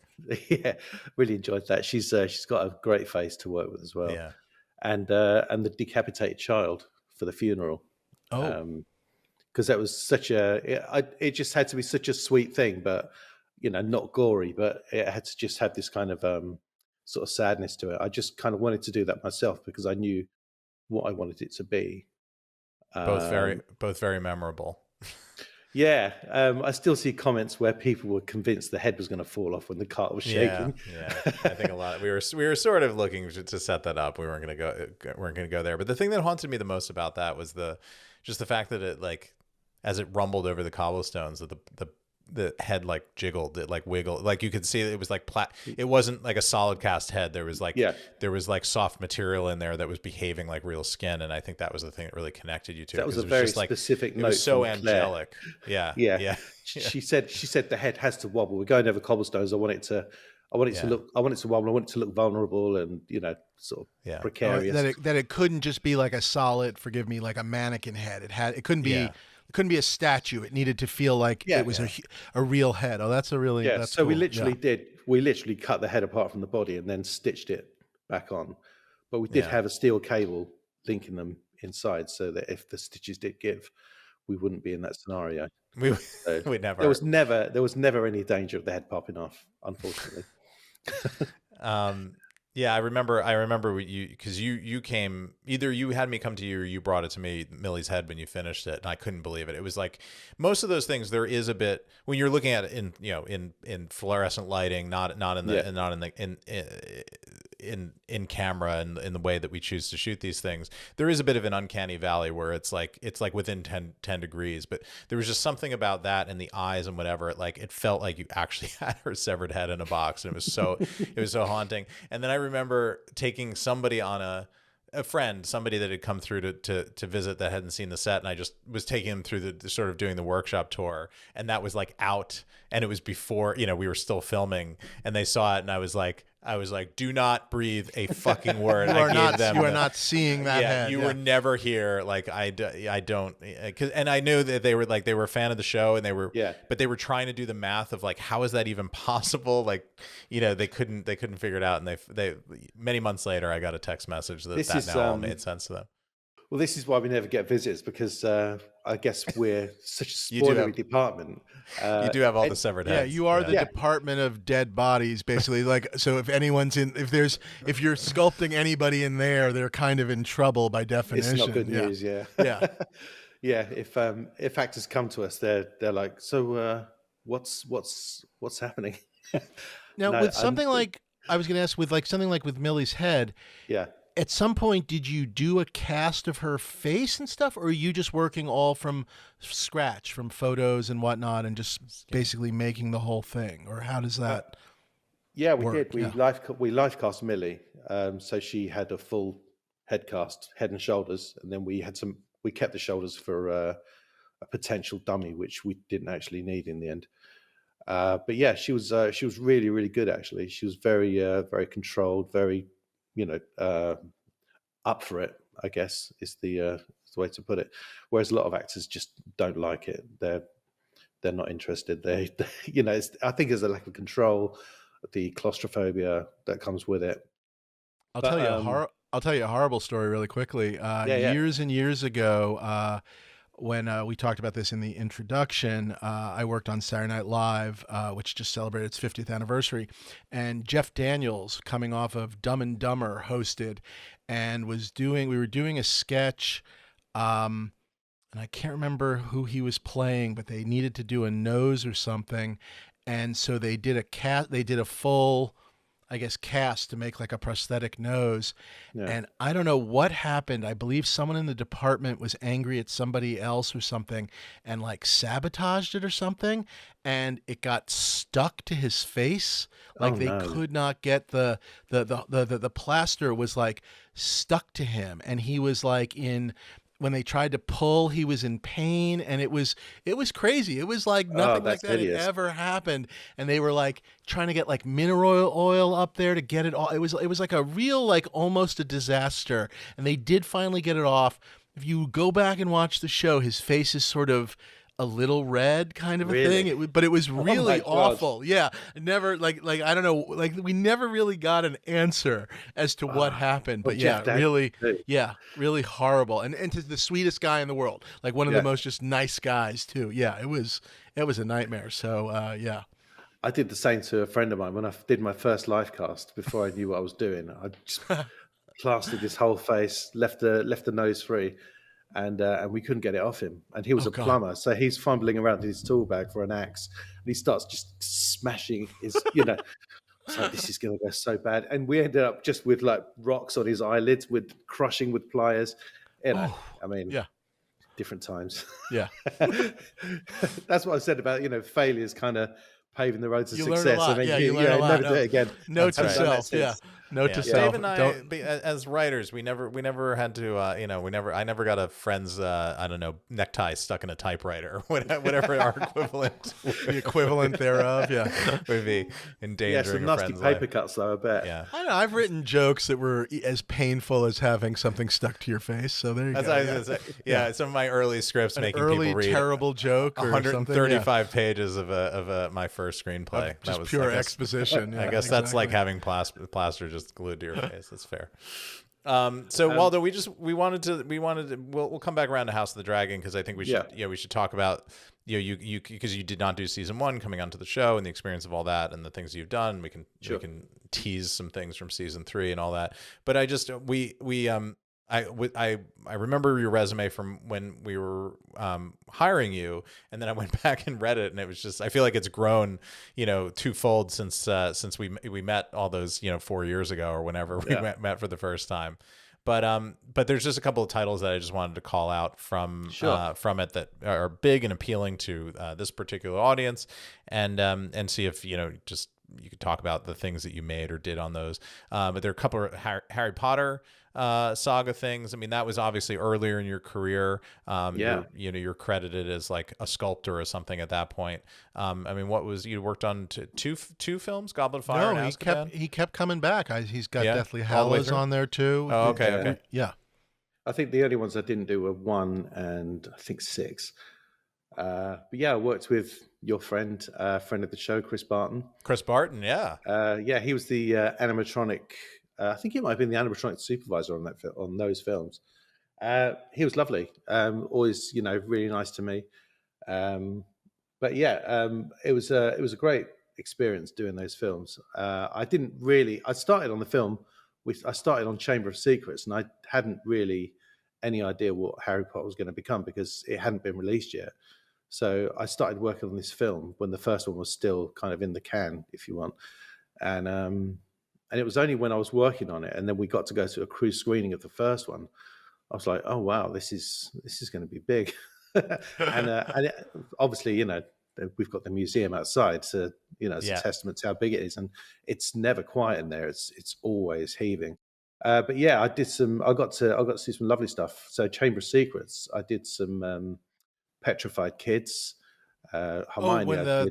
Yeah, really enjoyed that. She's got a great face to work with as well. Yeah, and the decapitated child for the funeral. Oh, because that was such it just had to be such a sweet thing, but not gory, but it had to just have this kind of sort of sadness to it. I just kind of wanted to do that myself because I knew what I wanted it to be. Both very memorable. Yeah, I still see comments where people were convinced the head was going to fall off when the cart was shaking. Yeah. I think a lot. We were sort of looking to set that up. We weren't going to go there. But the thing that haunted me the most about that was just the fact that it, like, as it rumbled over the cobblestones, that the head like jiggled, it like wiggled, like you could see it was like it wasn't like a solid cast head. There was like soft material in there that was behaving like real skin, and I think that was the thing that really connected you to it. That was a very specific note. It was so angelic. Yeah. She said the head has to wobble. We're going over cobblestones. I want it to wobble. I want it to look vulnerable and sort of precarious. That it couldn't just be like a solid, forgive me, like a mannequin head. It couldn't be. Yeah. It couldn't be a statue. It needed to feel like it was a real head. Oh, that's a really that's so cool. we literally cut the head apart from the body and then stitched it back on. But we did have a steel cable linking them inside, so that if the stitches did give, we wouldn't be in that scenario. We never. There was never any danger of the head popping off, unfortunately. Yeah, I remember you, because you came, either you had me come to you or you brought it to me, Millie's head, when you finished it, and I couldn't believe it. It was like most of those things. There is a bit when you're looking at it in fluorescent lighting, not in camera and in the way that we choose to shoot these things. There is a bit of an uncanny valley where it's like within 10 degrees, but there was just something about that and the eyes and whatever. It felt like you actually had her severed head in a box, and it was so haunting. And then I remember taking somebody on a friend, somebody that had come through to visit that hadn't seen the set, and I just was taking them through the sort of doing the workshop tour, and that was like out, and it was before we were still filming, and they saw it, and I was like, do not breathe a fucking word. You are not seeing that head. You were never here. Like I don't, and I knew that they were a fan of the show, and they were, but they were trying to do the math of like, how is that even possible? Like, they couldn't figure it out. And they many months later, I got a text message that now all made sense to them. Well, this is why we never get visits, because I guess we're such a spoilery department. You do have all the severed heads. Yeah, you are the department of dead bodies, basically. Like, so if anyone's if you're sculpting anybody in there, they're kind of in trouble by definition. It's not good news. Yeah. Yeah. If actors come to us, they're like, so what's happening? Now, with something like, I was going to ask, with like something like with Millie's head. Yeah. At some point, did you do a cast of her face and stuff, or are you just working all from scratch, from photos and whatnot, and just basically making the whole thing? Or how does that work? We live cast Millie, so she had a full head cast, head and shoulders, and then we kept the shoulders for a potential dummy, which we didn't actually need in the end. But yeah, she was really, really good, actually. She was very very controlled, very up for it. I guess is the way to put it. Whereas a lot of actors just don't like it. They're not interested. They I think there's a lack of control, the claustrophobia that comes with it. I'll tell you a horrible story really quickly. Yeah. Years and years ago, when we talked about this in the introduction, I worked on Saturday Night Live, which just celebrated its 50th anniversary, and Jeff Daniels, coming off of Dumb and Dumber, hosted, and we were doing a sketch, and I can't remember who he was playing, but they needed to do a nose or something, and so they did a full, I guess, cast to make like a prosthetic nose. Yeah. And I don't know what happened. I believe someone in the department was angry at somebody else or something and like sabotaged it or something. And it got stuck to his face. Like could not get the plaster was like stuck to him. And he was like when they tried to pull, he was in pain, and it was crazy. It was like nothing like that had ever happened. And they were like trying to get like mineral oil up there to get it all. It was like a real, like almost a disaster. And they did finally get it off. If you go back and watch the show, his face is sort of a little red kind of a thing. But it was really awful. Yeah. Never like I don't know, like we never really got an answer as to what happened. But really horrible. And to the sweetest guy in the world. Like one of the most just nice guys too. Yeah, it was a nightmare. So yeah. I did the same to a friend of mine when I did my first live cast before I knew what I was doing. I just plastered his whole face, left the nose free. And we couldn't get it off him. And he was a plumber, so he's fumbling around in his tool bag for an axe, and he starts just smashing his, it's like, this is going to go so bad. And we ended up just with like rocks on his eyelids, with crushing with pliers. I mean, different times. Yeah, that's what I said about failures kind of paving the road to success. Learn a lot. You learn a lot. Never do it again. Note to self. Yeah. Note to self. Dave and I, as writers, we never had to, I never got a friend's, necktie stuck in a typewriter, whatever our equivalent, the equivalent thereof, would be endangering some a nasty friend's paper life. cuts, though, I bet. Yeah, I know. I've written jokes that were as painful as having something stuck to your face. So there you go. I was gonna say, some of my early scripts making people read terrible joke, 135 pages of my first screenplay. That was pure exposition. I guess that's like having plaster just glued to your face. That's fair. So Waldo, we wanted to we'll come back around to House of the Dragon, because I think we should talk about you because you did not do season 1, coming onto the show and the experience of all that and the things you've done. We can tease some things from season 3 and all that. But I remember your resume from when we were hiring you, and then I went back and read it, and it was just, I feel like it's grown, twofold since we met all those 4 years ago or whenever we met for the first time. But there's just a couple of titles that I just wanted to call out from it that are big and appealing to this particular audience, and see if you could talk about the things that you made or did on those. But there are a couple of Harry Potter saga things. I mean, that was obviously earlier in your career. You're credited as like a sculptor or something at that point. I mean, you worked on two films, Goblet of Fire and Azkaban? he kept coming back. He's got Deathly Hallows on there too. Oh, okay. Yeah. I think the only ones I didn't do were 1 and I think 6. But I worked with your friend of the show, Chris Barton. Chris Barton, yeah. He was the animatronic. I think he might have been the animatronic supervisor on those films. He was lovely. Always, really nice to me. It was a great experience doing those films. I started on the film. I started on Chamber of Secrets, and I hadn't really any idea what Harry Potter was going to become because it hadn't been released yet. So I started working on this film when the first one was still kind of in the can, if you want. And it was only when I was working on it, and then we got to go to a crew screening of the first one, I was like, oh wow, this is going to be big. and obviously, we've got the museum outside, so it's a testament to how big it is, and it's never quiet in there. It's always heaving. I got to see some lovely stuff. So Chamber of Secrets, I did some petrified kids. Hermione,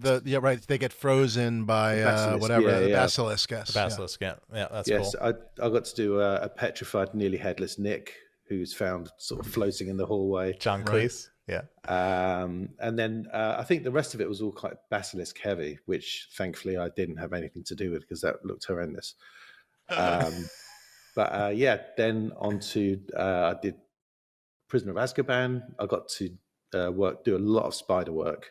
they get frozen by the basilisk. The basilisk, that's cool. Yes, I got to do a petrified, nearly headless Nick, who's found sort of floating in the hallway. John Cleese. Yeah. And then I think the rest of it was all quite basilisk heavy, which thankfully I didn't have anything to do with because that looked horrendous. But then on to I did Prisoner of Azkaban. I got to do a lot of spider work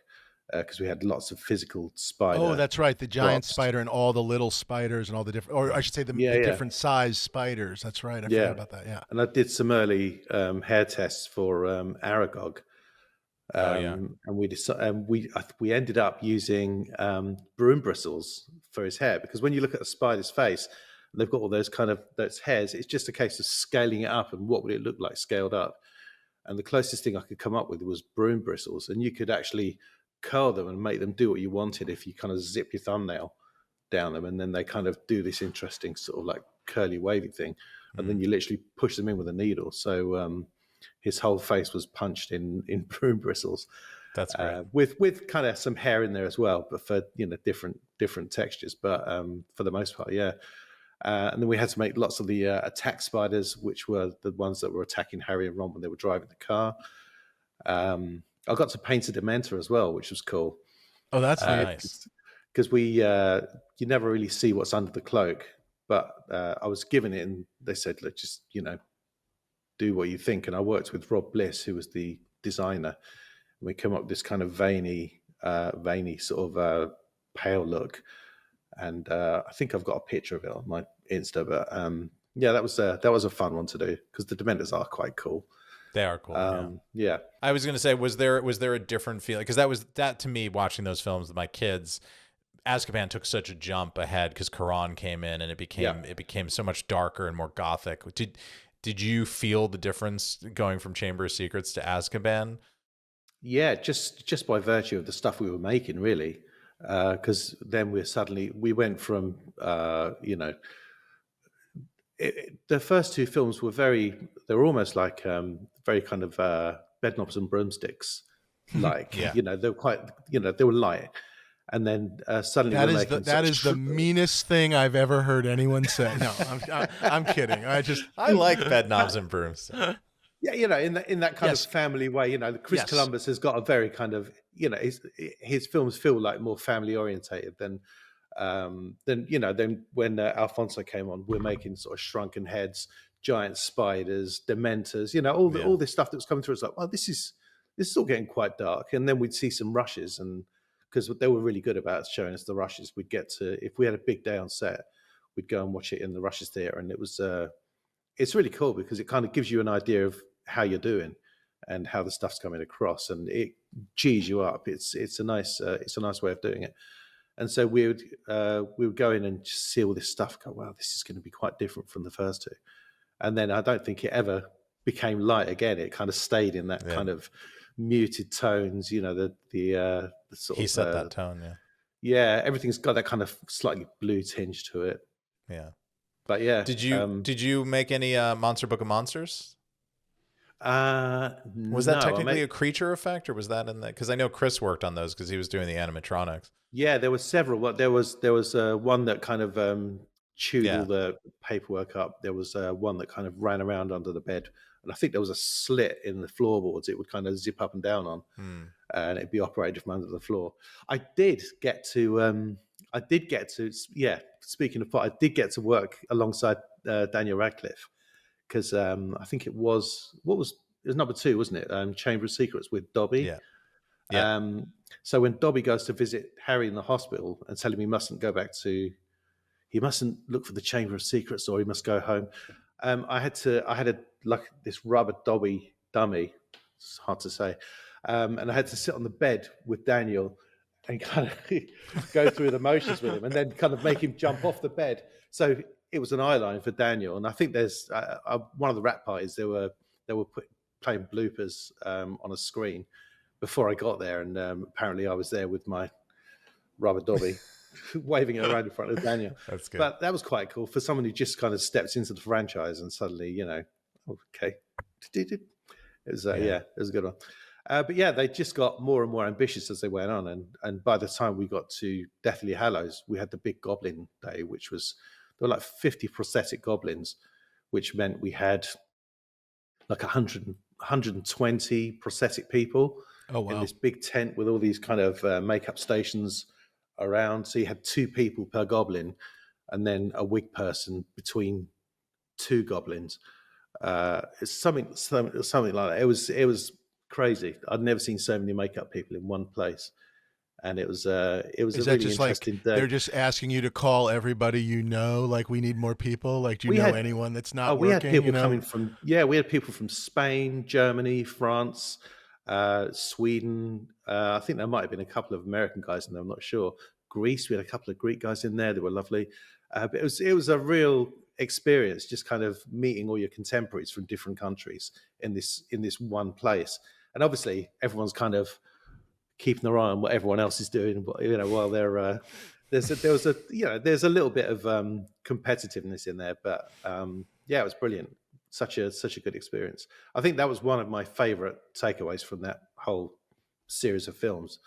because we had lots of physical spider. Oh, that's right. The giant props. spider and all the little spiders and all the different, or I should say the different size spiders. That's right. I forgot about that. Yeah. And I did some early hair tests for Aragog. And we ended up using broom bristles for his hair, because when you look at a spider's face, they've got all those hairs. It's just a case of scaling it up, and what would it look like scaled up? And the closest thing I could come up with was broom bristles, and you could actually curl them and make them do what you wanted if you kind of zip your thumbnail down them, and then they kind of do this interesting sort of like curly wavy thing, and then you literally push them in with a needle. So his whole face was punched in broom bristles. That's great. With kind of some hair in there as well, but for different textures. But for the most part, yeah. And then we had to make lots of the attack spiders, which were the ones that were attacking Harry and Ron when they were driving the car. I got to paint a Dementor as well, which was cool. Oh, that's nice. Because you never really see what's under the cloak. But I was given it, and they said, "Look, just do what you think." And I worked with Rob Bliss, who was the designer. And we came up with this kind of veiny sort of pale look. And I think I've got a picture of it on my Insta. But that was a fun one to do, because the Dementors are quite cool. They are cool. Yeah. I was going to say, was there a different feeling? Because that to me, watching those films with my kids, Azkaban took such a jump ahead because Karan came in, and it became so much darker and more gothic. Did you feel the difference going from Chamber of Secrets to Azkaban? Yeah, just by virtue of the stuff we were making, really. Because then we went from the first two films they were almost like very kind of Bedknobs and Broomsticks, like they were quite they were light, and then suddenly that is the meanest thing I've ever heard anyone say. No, I'm kidding. I like Bedknobs and Broomsticks. Yeah, in that kind of family way, Chris Columbus has got a very kind of, his films feel like more family orientated than when Alfonso came on, we're making sort of shrunken heads, giant spiders, Dementors, all this stuff that was coming through. It's like, well, this is all getting quite dark. And then we'd see some rushes, and because they were really good about showing us the rushes, we'd get to, if we had a big day on set, we'd go and watch it in the Rushes Theatre, and it was it's really cool because it kind of gives you an idea of how you're doing and how the stuff's coming across, and it G's you up. It's a nice way of doing it. And so we would go in and just see all this stuff, go, wow, this is going to be quite different from the first two. And then I don't think it ever became light again. It kind of stayed in that kind of muted tones, the sort of... He set that tone, Yeah, everything's got that kind of slightly blue tinge to it. Yeah. But yeah. Did you make any Monster Book of Monsters? Was that technically a creature effect, or was that in that? Because I know Chris worked on those because he was doing the animatronics. Yeah, there were several. There was one that kind of chewed all the paperwork up. There was one that kind of ran around under the bed, and I think there was a slit in the floorboards. It would kind of zip up and down on, and it'd be operated from under the floor. I did get to. Speaking of plot, I did get to work alongside Daniel Radcliffe. Because I think it was number 2, wasn't it? Chamber of Secrets with Dobby. Yeah. So when Dobby goes to visit Harry in the hospital and tell him he mustn't look for the Chamber of Secrets, or he must go home. I had this rubber Dobby dummy. It's hard to say, and I had to sit on the bed with Daniel and kind of go through the motions with him, and then kind of make him jump off the bed. So it was an eye line for Daniel, and I think there's one of the wrap parties. They were playing bloopers on a screen before I got there, and apparently I was there with my rubber Dobby, waving it around in front of Daniel. That's good. But that was quite cool for someone who just kind of steps into the franchise and suddenly, okay, it was it was a good one. But yeah, they just got more and more ambitious as they went on, and by the time we got to Deathly Hallows, we had the big Goblin Day, which was. There were like 50 prosthetic goblins, which meant we had like 120 prosthetic people Oh, wow. in this big tent with all these kind of makeup stations around. So you had 2 people per goblin, and then a wig person between 2 goblins. It's something like that. It was crazy. I'd never seen so many makeup people in one place, and it was a really interesting day. They're just asking you to call everybody you know? Like, we need more people. Like, do you know anyone that's not we working? had people coming from we had people from Spain, Germany, France, Sweden. I think there might have been a couple of American guys in there. I'm not sure. Greece. We had a couple of Greek guys in there. They were lovely. But it was a real experience, just kind of meeting all your contemporaries from different countries in this one place. And obviously, everyone's kind of keeping their eye on what everyone else is doing. While they're there's a little bit of competitiveness in there, but it was brilliant. Such a good experience. I think that was one of my favorite takeaways from that whole series of films,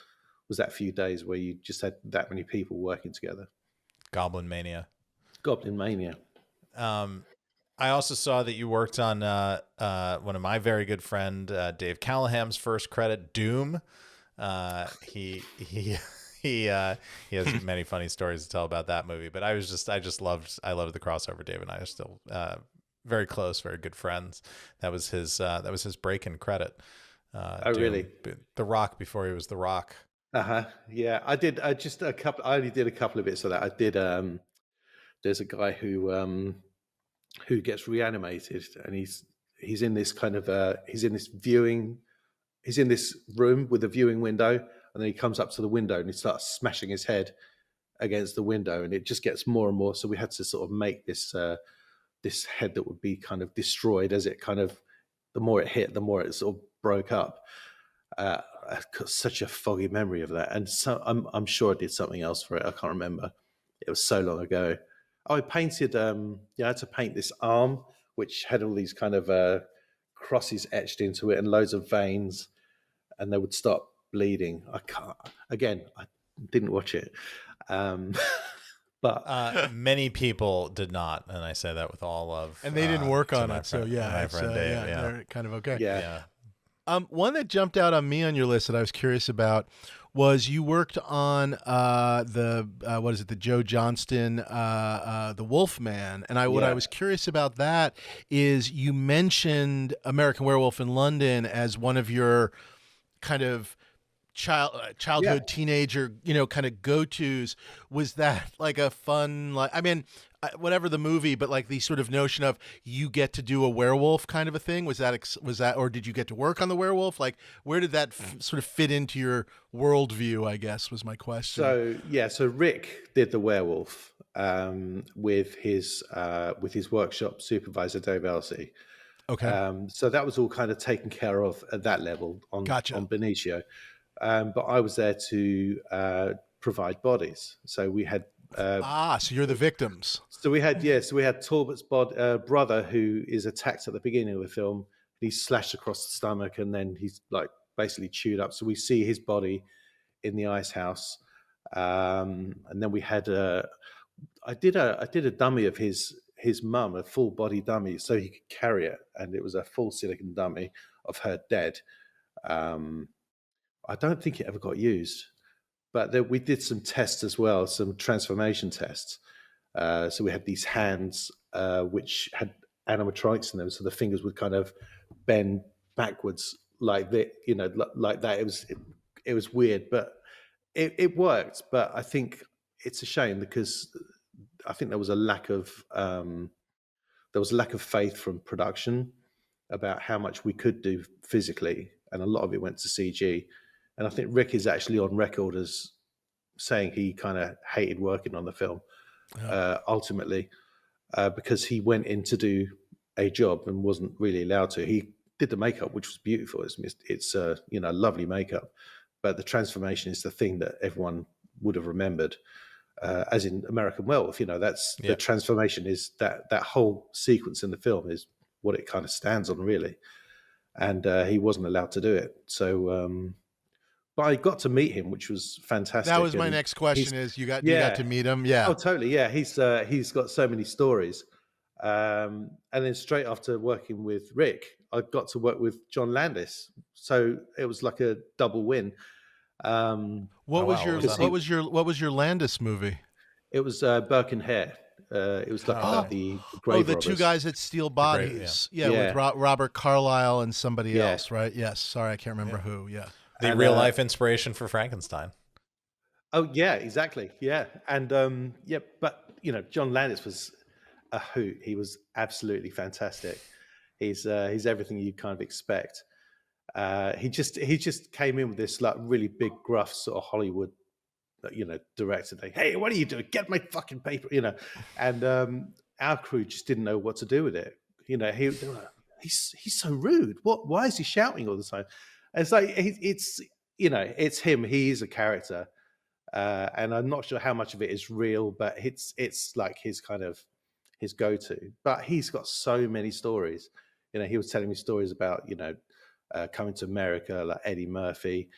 was that few days where you just had that many people working together. Goblin Mania. I also saw that you worked on one of my very good friend Dave Callahan's first credit, Doom. He has many funny stories to tell about that movie. But I loved the crossover. Dave and I are still very close, very good friends. That was his break-in credit. Oh, Doom, really? The Rock before he was The Rock. Yeah, I did. I only did a couple of bits of that. I did. There's a guy who gets reanimated, and he's in this kind of he's in this room with a viewing window, and then he comes up to the window and he starts smashing his head against the window, and it just gets more and more. So we had to sort of make this this head that would be kind of destroyed as it kind of, the more it hit, the more it sort of broke up. I've got such a foggy memory of that, and so I'm sure I did something else for it. I can't remember. It was so long ago. Oh, I painted. I had to paint this arm, which had all these kind of crosses etched into it and loads of veins, and they would stop bleeding. I didn't watch it, but many people did not, and I say that with all love. And they didn't work on it, so my friend Dave. They're kind of okay. Yeah. One that jumped out on me on your list that I was curious about was you worked on the Joe Johnston, the Wolfman, and what I was curious about that is you mentioned American Werewolf in London as one of your kind of childhood teenager, kind of go-tos. Was that like a fun, whatever the movie, but like the sort of notion of you get to do a werewolf kind of a thing? Was that, or did you get to work on the werewolf? Like, where did that sort of fit into your worldview, I guess, was my question. So Rick did the werewolf with his workshop supervisor, Dave Elsey. Okay. So that was all kind of taken care of at that level on Benicio. But I was there to provide bodies. So we had so you're the victims. So we had Talbot's brother, who is attacked at the beginning of the film. He's slashed across the stomach, and then he's like basically chewed up. So we see his body in the ice house, and then we had I did a dummy of his mum, a full body dummy, so he could carry it, and it was a full silicon dummy of her dead. I don't think it ever got used. But we did some tests as well, some transformation tests. So we had these hands which had animatronics in them, so the fingers would kind of bend backwards like that. Like that. It was weird, but it worked. But I think it's a shame because I think there was a lack of faith from production about how much we could do physically, and a lot of it went to CG. And I think Rick is actually on record as saying he kind of hated working on the film ultimately because he went in to do a job and wasn't really allowed to. He did the makeup, which was beautiful. It's lovely makeup, but the transformation is the thing that everyone would have remembered. As in American Werewolf, the transformation is that whole sequence in the film is what it kind of stands on, really. And he wasn't allowed to do it. So, but I got to meet him, which was fantastic. That was my next question: is you got to meet him? Yeah. Oh, totally. Yeah, he's got so many stories. And then straight after working with Rick, I got to work with John Landis. So it was like a double win. What was your Landis movie? It was Burke and Hare. It was like about the grave the robbers. two guys that steal bodies. With Robert Carlyle and somebody else, right? Yes. Sorry, I can't remember who. Yeah. The real life inspiration for Frankenstein. Oh yeah, exactly. Yeah, and but John Landis was a hoot. He was absolutely fantastic. He's everything you kind of expect. He just came in with this like really big, gruff sort of Hollywood, director thing. Hey, what are you doing? Get my fucking paper, And our crew just didn't know what to do with it. He's so rude. Why is he shouting all the time? And it's like it's him. He is a character. And I'm not sure how much of it is real, but it's like his kind of his go-to. But he's got so many stories. He was telling me stories about coming to America, like Eddie Murphy,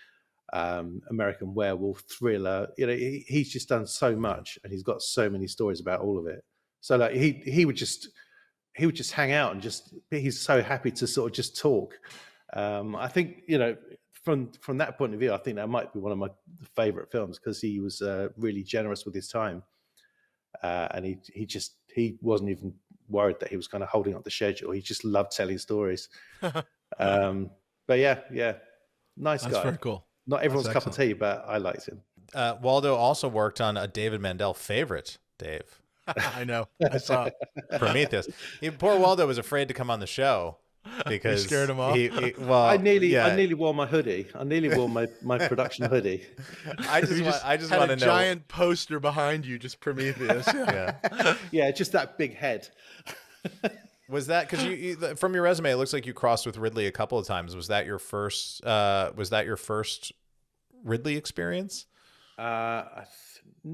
American Werewolf, Thriller. He's just done so much, and he's got so many stories about all of it. So like he would just hang out and he's so happy to sort of just talk. I think from that point of view, I think that might be one of my favorite films because he was really generous with his time, and he wasn't even worried that he was kind of holding up the schedule. He just loved telling stories. But yeah, nice guy. That's very cool. Not everyone's cup of tea, but I liked him. Waldo also worked on a David Mandel favorite, Dave. I know. I saw it. Prometheus. Poor Waldo was afraid to come on the show because you scared him off. I nearly wore my hoodie. I nearly wore my production hoodie. I just want to know. Giant poster behind you, just Prometheus. Yeah, just that big head. Was that because you from your resume? It looks like you crossed with Ridley a couple of times. Was that your first? Ridley experience?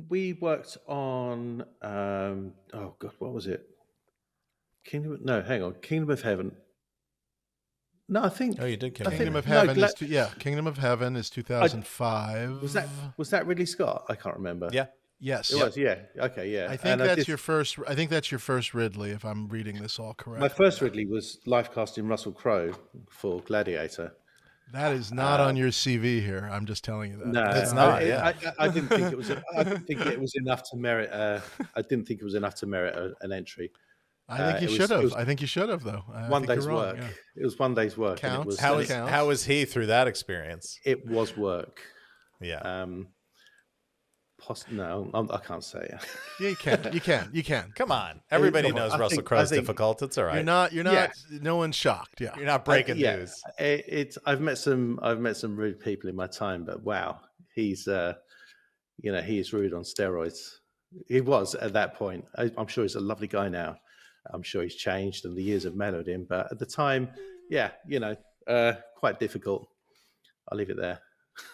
We worked on what was it? Kingdom of Heaven. No, I think. Oh, you did Kingdom of Heaven. Kingdom of Heaven is 2005. Was that Ridley Scott? I can't remember. Yeah. Yes. It was. Yeah. Okay. Yeah. I think that's your first. I think that's your first Ridley, if I'm reading this all correct. My first Ridley was live casting Russell Crowe for Gladiator. That is not on your CV here. I'm just telling you that. No, it's not. I didn't think it was. I didn't think it was enough to merit. I didn't think it was enough to merit an entry. I think you should have. I think you should have, though. One day's work. Yeah. It was one day's work. Counts. How was he through that experience? It was work. Yeah. No, I can't say it. Yeah, you can. Come on, everybody knows Russell Crowe's difficult. It's all right. You're not. Yeah. No one's shocked. Yeah, you're not breaking news. I've met some rude people in my time, but wow, he's he's rude on steroids. He was at that point. I'm sure he's a lovely guy now. I'm sure he's changed and the years have mellowed him. But at the time, quite difficult. I'll leave it there.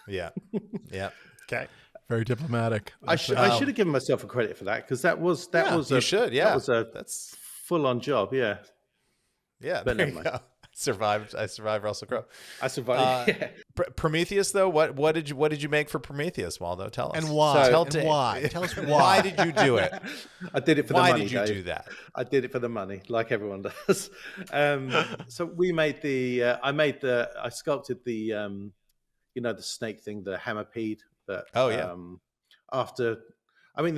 Yeah. Okay. Very diplomatic. I should have given myself a credit for that because that was you should. Yeah, that's full-on job. Yeah. But never mind. I survived Russell Crowe. I survived. Prometheus, though. What did you make for Prometheus, Waldo? Tell us. And why? Why? Tell us why. Why did you do it? I did it for the money. Why did you do that? I did it for the money, like everyone does. So we made I sculpted the the snake thing, the hammerpede. But the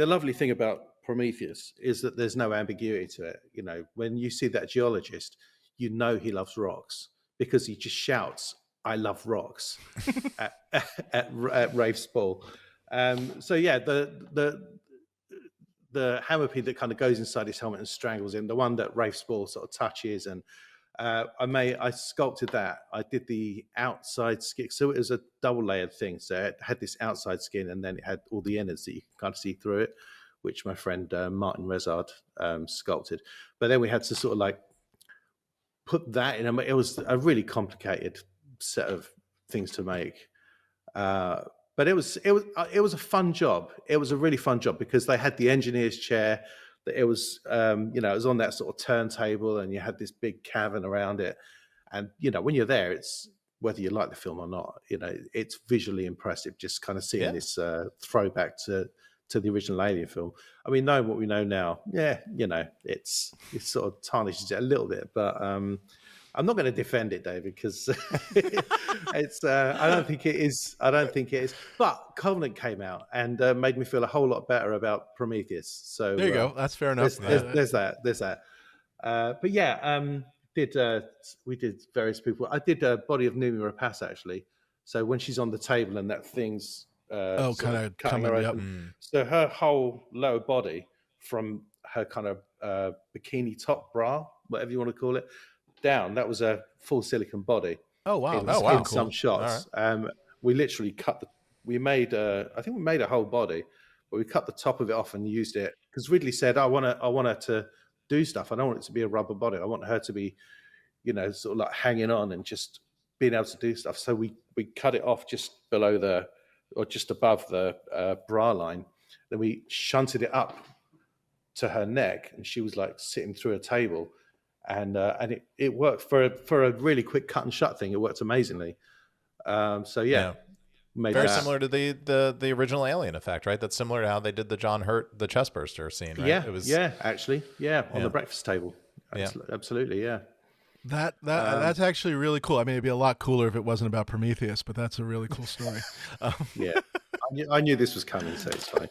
lovely thing about Prometheus is that there's no ambiguity to it. When you see that geologist, he loves rocks because he just shouts, "I love rocks" at Rafe's ball. The hammerpede that kind of goes inside his helmet and strangles him, the one that Rafe's ball sort of touches, and I sculpted that. I did the outside skin, so it was a double layered thing. So it had this outside skin, and then it had all the innards that you can kind of see through it, which my friend Martin Rezard sculpted. But then we had to sort of like put that in. It was a really complicated set of things to make, but it was a fun job. It was a really fun job because they had the engineer's chair. It was, it was on that sort of turntable, and you had this big cavern around it. And when you're there, it's whether you like the film or not. It's visually impressive. Just kind of seeing this throwback to to the original Alien film. I mean, knowing what we know now, yeah, it's sort of tarnishes it a little bit, but I'm not going to defend it, David, because it's. I don't think it is. But Covenant came out and made me feel a whole lot better about Prometheus. So there you go. That's fair enough. There's that. But yeah, we did various people. I did a body of Noomi Rapace actually. So when she's on the table and that thing's kind of cutting her open, so her whole lower body, from her kind of bikini top bra, whatever you want to call it, down, that was a full silicone body. Oh wow! In some shots, right. We literally we made I think we made a whole body, but we cut the top of it off and used it because Ridley said, I want her to do stuff. I don't want it to be a rubber body. I want her to be, sort of like hanging on and just being able to do stuff. So we cut it off just below or just above the bra line. Then we shunted it up to her neck, and she was like sitting through a table. And it worked for a really quick cut and shut thing. It worked amazingly. So yeah. Very similar to the original Alien effect, right? That's similar to how they did the John Hurt, the chest burster scene, right? Yeah, on the breakfast table. Absolutely, yeah. That's actually really cool. I mean, it'd be a lot cooler if it wasn't about Prometheus, but that's a really cool story. Yeah, I knew this was coming, so it's fine.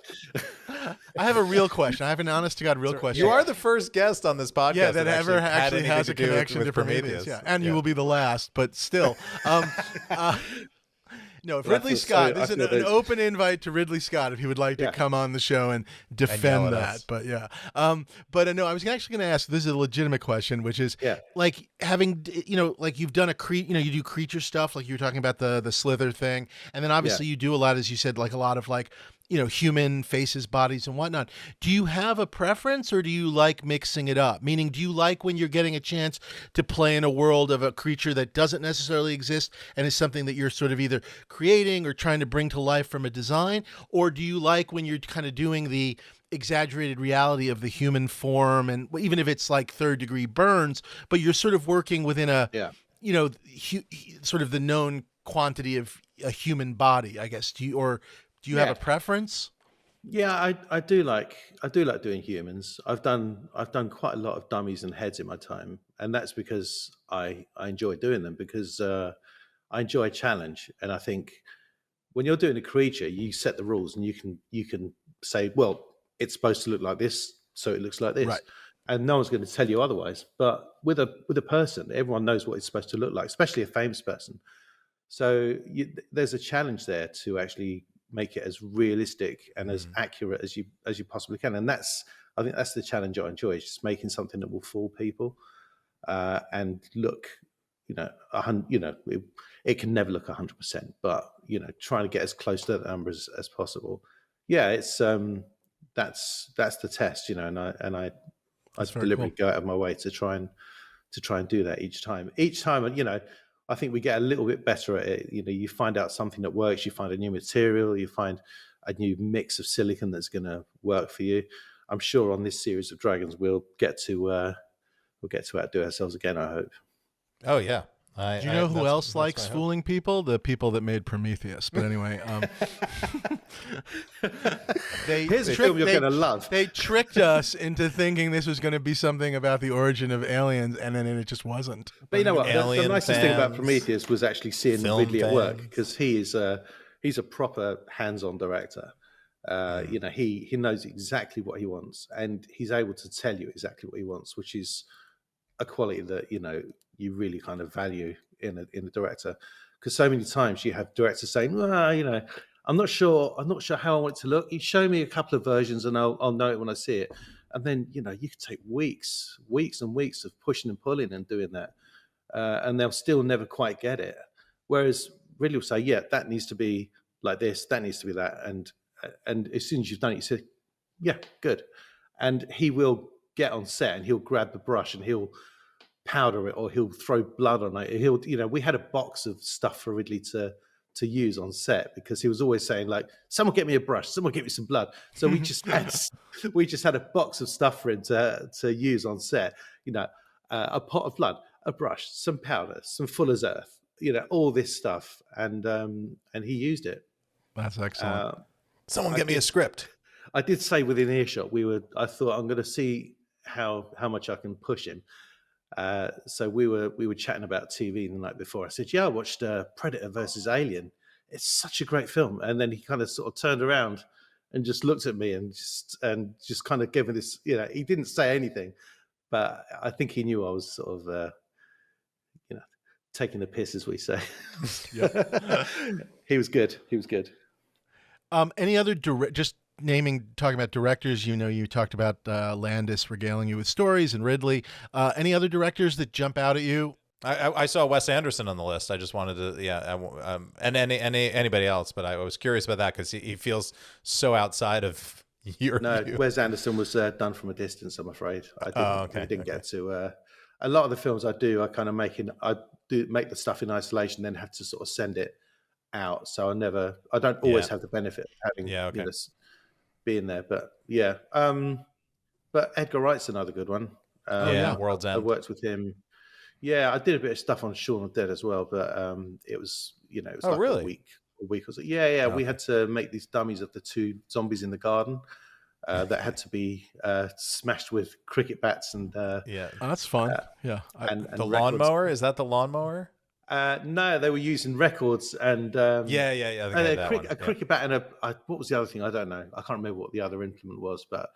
I have a real question. I have an honest to God real question. You are the first guest on this podcast that ever actually has a connection to Prometheus. Yeah, and you will be the last, but still. No, if Ridley Scott, this is an open invite to Ridley Scott if he would like to come on the show and defend that. But no, I was actually going to ask. This is a legitimate question, which is like having, like you've done you do creature stuff, like you were talking about the Slither thing, and then obviously you do a lot, as you said, like a lot of like, human faces, bodies, and whatnot. Do you have a preference, or do you like mixing it up? Meaning, do you like when you're getting a chance to play in a world of a creature that doesn't necessarily exist and is something that you're sort of either creating or trying to bring to life from a design? Or do you like when you're kind of doing the exaggerated reality of the human form, and even if it's like third-degree burns, but you're sort of working within a, sort of the known quantity of a human body, I guess? Do you have a preference? Yeah, I do like doing humans. I've done quite a lot of dummies and heads in my time, and that's because I enjoy doing them, because I enjoy a challenge. And I think when you're doing a creature, you set the rules, and you can say, well, it's supposed to look like this, so it looks like this, right. And no one's going to tell you otherwise. But with a person, everyone knows what it's supposed to look like, especially a famous person. So there's a challenge there to actually make it as realistic and as accurate as you possibly can, and I think that's the challenge I enjoy. Is just making something that will fool people and look, it can never look 100%, but trying to get as close to that number as possible. Yeah, it's that's the test, and I deliberately go out of my way to try and do that each time. I think we get a little bit better at it. You find out something that works. You find a new material. You find a new mix of silicon that's going to work for you. I'm sure on this series of Dragons, we'll get to outdo ourselves again, I hope. Oh yeah. Do you know who else likes fooling people? The people that made Prometheus. But anyway, here's a film you're going to love. They tricked us into thinking this was going to be something about the origin of aliens, and then it just wasn't. But you know what? The nicest thing about Prometheus was actually seeing Ridley at work, because he's a proper hands-on director. He knows exactly what he wants, and he's able to tell you exactly what he wants, which is a quality that you really kind of value in a director. Because so many times you have directors saying, I'm not sure how I want it to look. You show me a couple of versions and I'll know it when I see it. And then you could take weeks and weeks of pushing and pulling and doing that, and they'll still never quite get it. Whereas Ridley will say, yeah, that needs to be like this, that needs to be that, and as soon as you've done it, you say, yeah, good. And he will get on set and he'll grab the brush and he'll powder it, or he'll throw blood on it. We had a box of stuff for Ridley to use on set, because he was always saying, like, someone get me a brush, someone get me some blood. So we just had a box of stuff for him to use on set. A pot of blood, a brush, some powder, some Fuller's Earth, all this stuff, and he used it. That's excellent. Someone get me a script. I did say within earshot, I thought I'm going to see how much I can push him. So we were chatting about TV the night before. I said, "Yeah, I watched Predator versus Alien. It's such a great film." And then he kind of sort of turned around and just looked at me and just kind of gave me this. He didn't say anything, but I think he knew I was sort of taking the piss, as we say. He was good. He was good. Any other talking about directors, you talked about Landis regaling you with stories and Ridley. Any other directors that jump out at you? I saw Wes Anderson on the list. I just wanted to, and anybody else, but I was curious about that because he feels so outsid of your view. Wes Anderson was done from a distance, I'm afraid. I didn't get to. A lot of the films I do, I make the stuff in isolation, then have to sort of send it out. So I don't always have the benefit of having being there. But but Edgar Wright's another good one. World's End. I worked with him. Yeah, I did a bit of stuff on Shaun of the Dead as well, but it was really? a week or so. Yeah. We had to make these dummies of the two zombies in the garden that had to be smashed with cricket bats and that's fun. And the lawnmower, is that the lawnmower? No, they were using records and a cricket bat and what was the other thing? I don't know. I can't remember what the other implement was, but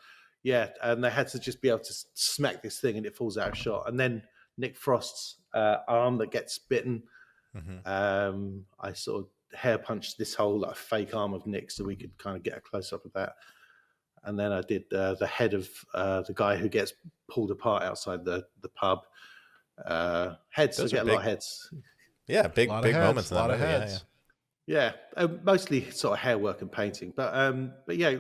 and they had to just be able to smack this thing and it falls out of shot. And then Nick Frost's arm that gets bitten. Mm-hmm. I sort of hair punched this whole fake arm of Nick so we could kind of get a close up of that. And then I did the head of the guy who gets pulled apart outside the pub. Heads, I get a lot of heads. Yeah, big moments. A lot of heads. Yeah, mostly sort of hair work and painting. But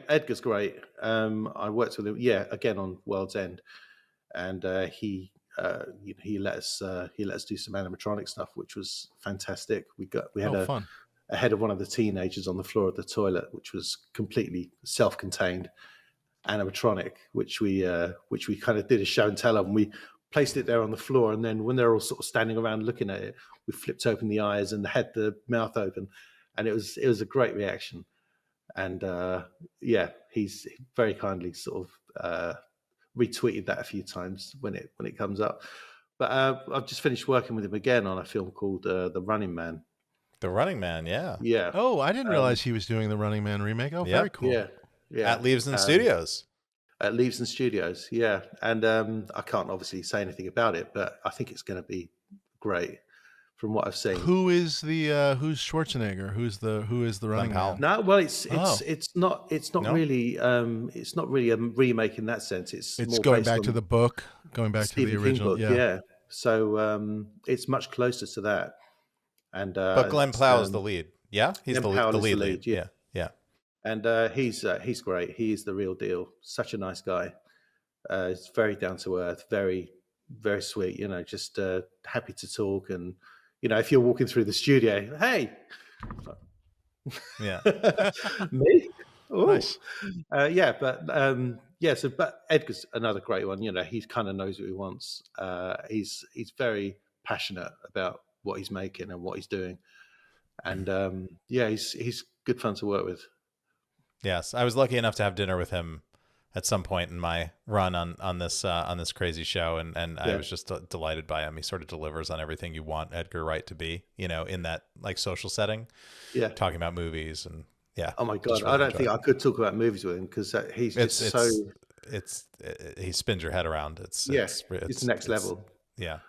Edgar's great. I worked with him, again on World's End, and he let us do some animatronic stuff, which was fantastic. We had fun. A head of one of the teenagers on the floor of the toilet, which was completely self-contained animatronic, which we kind of did a show and tell of, and we placed it there on the floor, and then when they're all sort of standing around looking at it, we flipped open the eyes and had the mouth open, and it was a great reaction. And he's very kindly sort of retweeted that a few times when it comes up. But I've just finished working with him again on a film called The Running Man. The Running Man, yeah. Oh, I didn't realize he was doing the Running Man remake. Oh, very cool. Yeah. At Leavesden Studios. At Leavesden Studios, yeah. And I can't obviously say anything about it, but I think it's going to be great from what I've seen. Who's Schwarzenegger? Who is the Running Man? No, well, it's not really a remake in that sense. It's more going back to the book, going back to the original book, yeah. So it's much closer to that. And but Glenn Powell is the lead. Yeah, he's the lead. Yeah. And he's great. He's the real deal. Such a nice guy. He's very down to earth. Very, very sweet. Just happy to talk. And if you're walking through the studio, hey, me. Ooh. Nice. But Edgar's another great one. He kind of knows what he wants. He's very passionate about what he's making and what he's doing, and he's good fun to work with. Yes, I was lucky enough to have dinner with him at some point in my run on this crazy show, and I was just delighted by him. He sort of delivers on everything you want Edgar Wright to be, in that social setting. Yeah, talking about movies and Oh my God, really I don't think I could talk about movies with him because he's he spins your head around. It's next level. Yeah.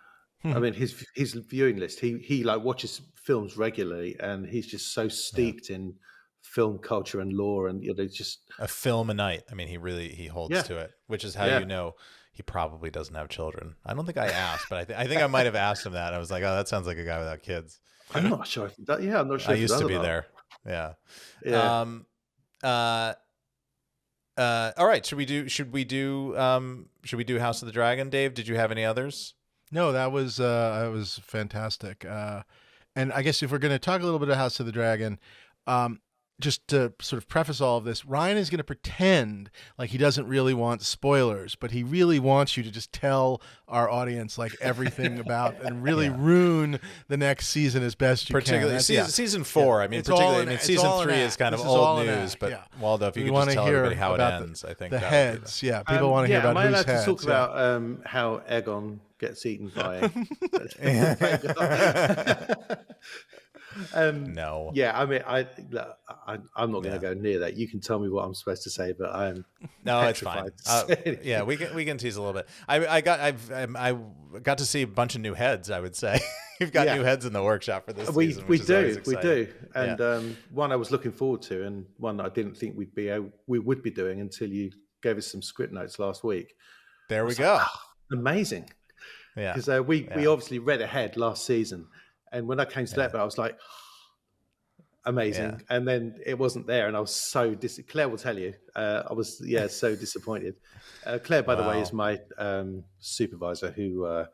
I mean, his viewing list. He watches films regularly, and he's just so steeped in film culture and lore, and just a film a night. I mean, he holds to it, which is how he probably doesn't have children. I don't think I asked, but I think I might have asked him that. I was like, oh, that sounds like a guy without kids. I'm not sure. I'm not sure. I used to be there. Yeah. All right. Should we do House of the Dragon? Dave, did you have any others? No, that was fantastic. And I guess if we're going to talk a little bit of House of the Dragon, just to sort of preface all of this, Ryan is going to pretend like he doesn't really want spoilers, but he really wants you to just tell our audience like everything about and really ruin the next season as best you particularly can. season 4. I mean, particularly, season 3 is kind of old news, but Waldo, if you could just tell everybody how it ends, I think the heads. Yeah, people want to hear about who's whose heads. Am I allowed to talk about how Egon gets eaten by? No. Yeah, I mean, I'm not going to go near that. You can tell me what I'm supposed to say, but I'm it's fine. Yeah, we can tease a little bit. I got to see a bunch of new heads. I would say you've got new heads in the workshop for this season. We do, and one I was looking forward to, and one that I didn't think we would be doing until you gave us some script notes last week. There we go. Amazing. Yeah, because we obviously read ahead last season. And when I came to that bit, I was like, amazing. Yeah. And then it wasn't there. And I was so Claire will tell you, I was, so disappointed. Claire, by the way, is my supervisor who I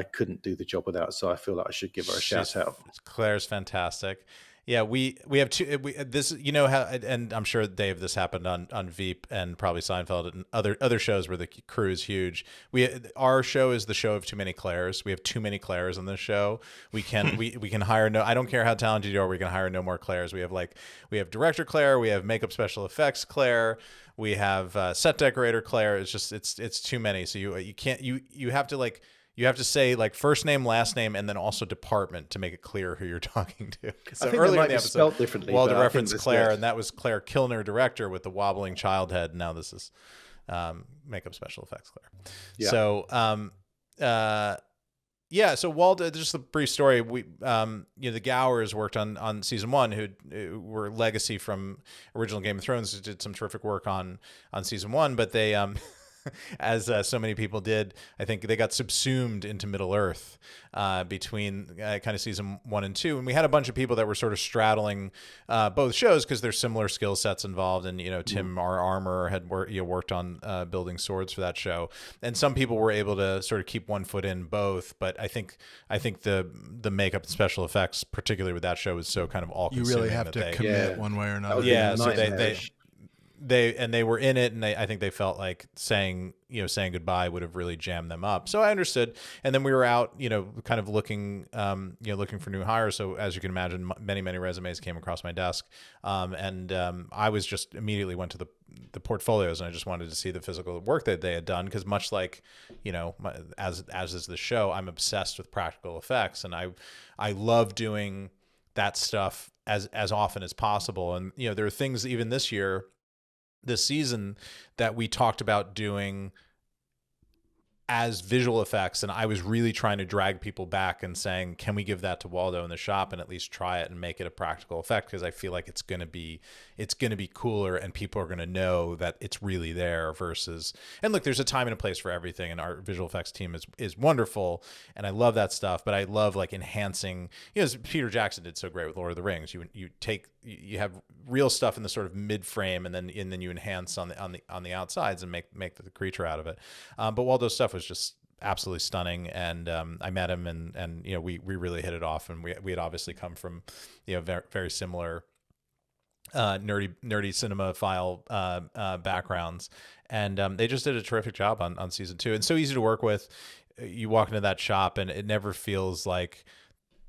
couldn't do the job without. So I feel like I should give her a shout out. Claire's fantastic. Yeah, we have two. This, you know how, and I'm sure, Dave, this happened on Veep and probably Seinfeld and other shows where the crew is huge. Our show is the show of too many Claires. We have too many Claires on this show. We can we can hire I don't care how talented you are. We can hire no more Claires. We have director Claire. We have makeup special effects Claire. We have set decorator Claire. It's just it's too many. So you can't you have to you have to say first name, last name, and then also department to make it clear who you're talking to. So I think earlier it might in the be episode, spelled differently. Waldo referenced Claire, and that was Claire Kilner, director, with the wobbling child head. Now this is makeup special effects Claire. Yeah. So, so Waldo, just a brief story. We, the Gowers worked on season 1, who were legacy from original Game of Thrones, did some terrific work on season 1, but they, as so many people did, I think they got subsumed into Middle Earth between kind of season 1 and 2, and we had a bunch of people that were sort of straddling both shows because there's similar skill sets involved. And Tim, our armorer, had worked on building swords for that show, and some people were able to sort of keep one foot in both. But I think the makeup and special effects, particularly with that show, was so kind of all consuming. You really have to commit one way or another. Yeah, so they were in it, and I think they felt like saying goodbye would have really jammed them up. So I understood. And then we were out, kind of looking for new hires. So as you can imagine, many resumes came across my desk, and I was just immediately went to the portfolios, and I just wanted to see the physical work that they had done, because much like as is the show, I'm obsessed with practical effects, and I love doing that stuff as often as possible. And there are things even this season that we talked about doing as visual effects, and I was really trying to drag people back and saying, can we give that to Waldo in the shop and at least try it and make it a practical effect, because I feel like it's going to be cooler, and people are going to know that it's really there versus. And look, there's a time and a place for everything, and our visual effects team is wonderful, and I love that stuff, but I love enhancing, as Peter Jackson did so great with Lord of the Rings. You have real stuff in the sort of mid frame, and then you enhance on the outsides and make the creature out of it. But Waldo's stuff was just absolutely stunning, and I met him, and we really hit it off, and we had obviously come from very, very similar nerdy cinemaphile backgrounds, and they just did a terrific job on season 2, and so easy to work with. You walk into that shop, and it never feels like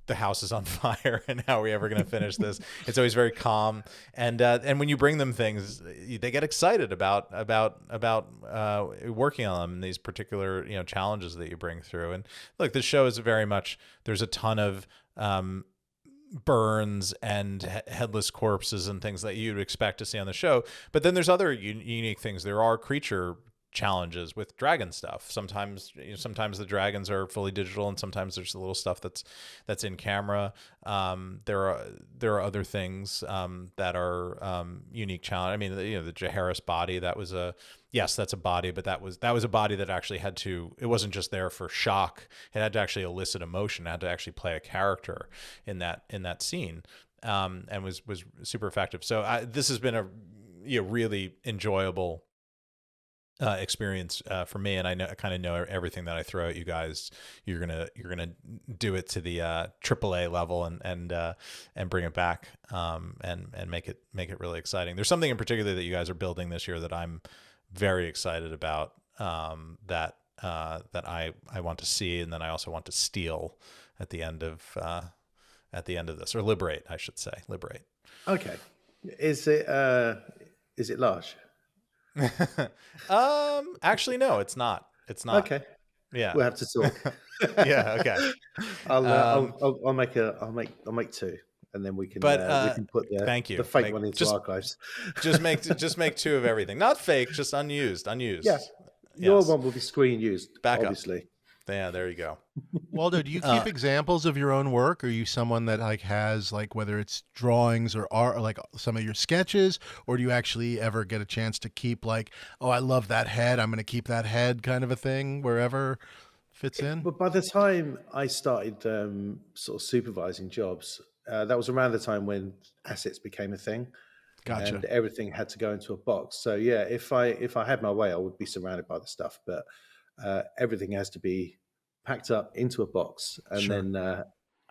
the house is on fire and how are we ever going to finish this. It's always very calm, and when you bring them things, they get excited about working on them and these particular challenges that you bring through. And look, this show is very much, there's a ton of burns and headless corpses and things that you'd expect to see on the show, but then there's other unique things. There are creature challenges with dragon stuff. Sometimes the dragons are fully digital, and sometimes there's a little stuff that's in camera. There are other things that are unique challenge. I mean, the Jaehaerys body, that's a body, but that was a body that actually had to, it wasn't just there for shock. It had to actually elicit emotion. It had to actually play a character in that scene, and was super effective. So this has been a really enjoyable experience for me, and I kind of know everything that I throw at you guys. You're gonna do it to the AAA level and bring it back and make it really exciting. There's something in particular that you guys are building this year that I'm very excited about. That I want to see, and then I also want to steal at the end of this, or liberate, I should say, liberate. Okay, is it large? Actually, no, it's not. It's not. Okay. Yeah. We'll have to talk. Yeah. Okay. I'll make two, and then we can put the fake one into archives. just make two of everything. Not fake, just unused. Yeah. Your one will be screen used. Backup. Obviously. Yeah, there you go. Waldo, do you keep examples of your own work? Are you someone that has whether it's drawings or art, or some of your sketches, or do you actually ever get a chance to keep oh, I love that head, I'm going to keep that head kind of a thing wherever fits in? But by the time I started sort of supervising jobs, that was around the time when assets became a thing. Gotcha. And everything had to go into a box. So yeah, if I had my way, I would be surrounded by the stuff, but everything has to be packed up into a box and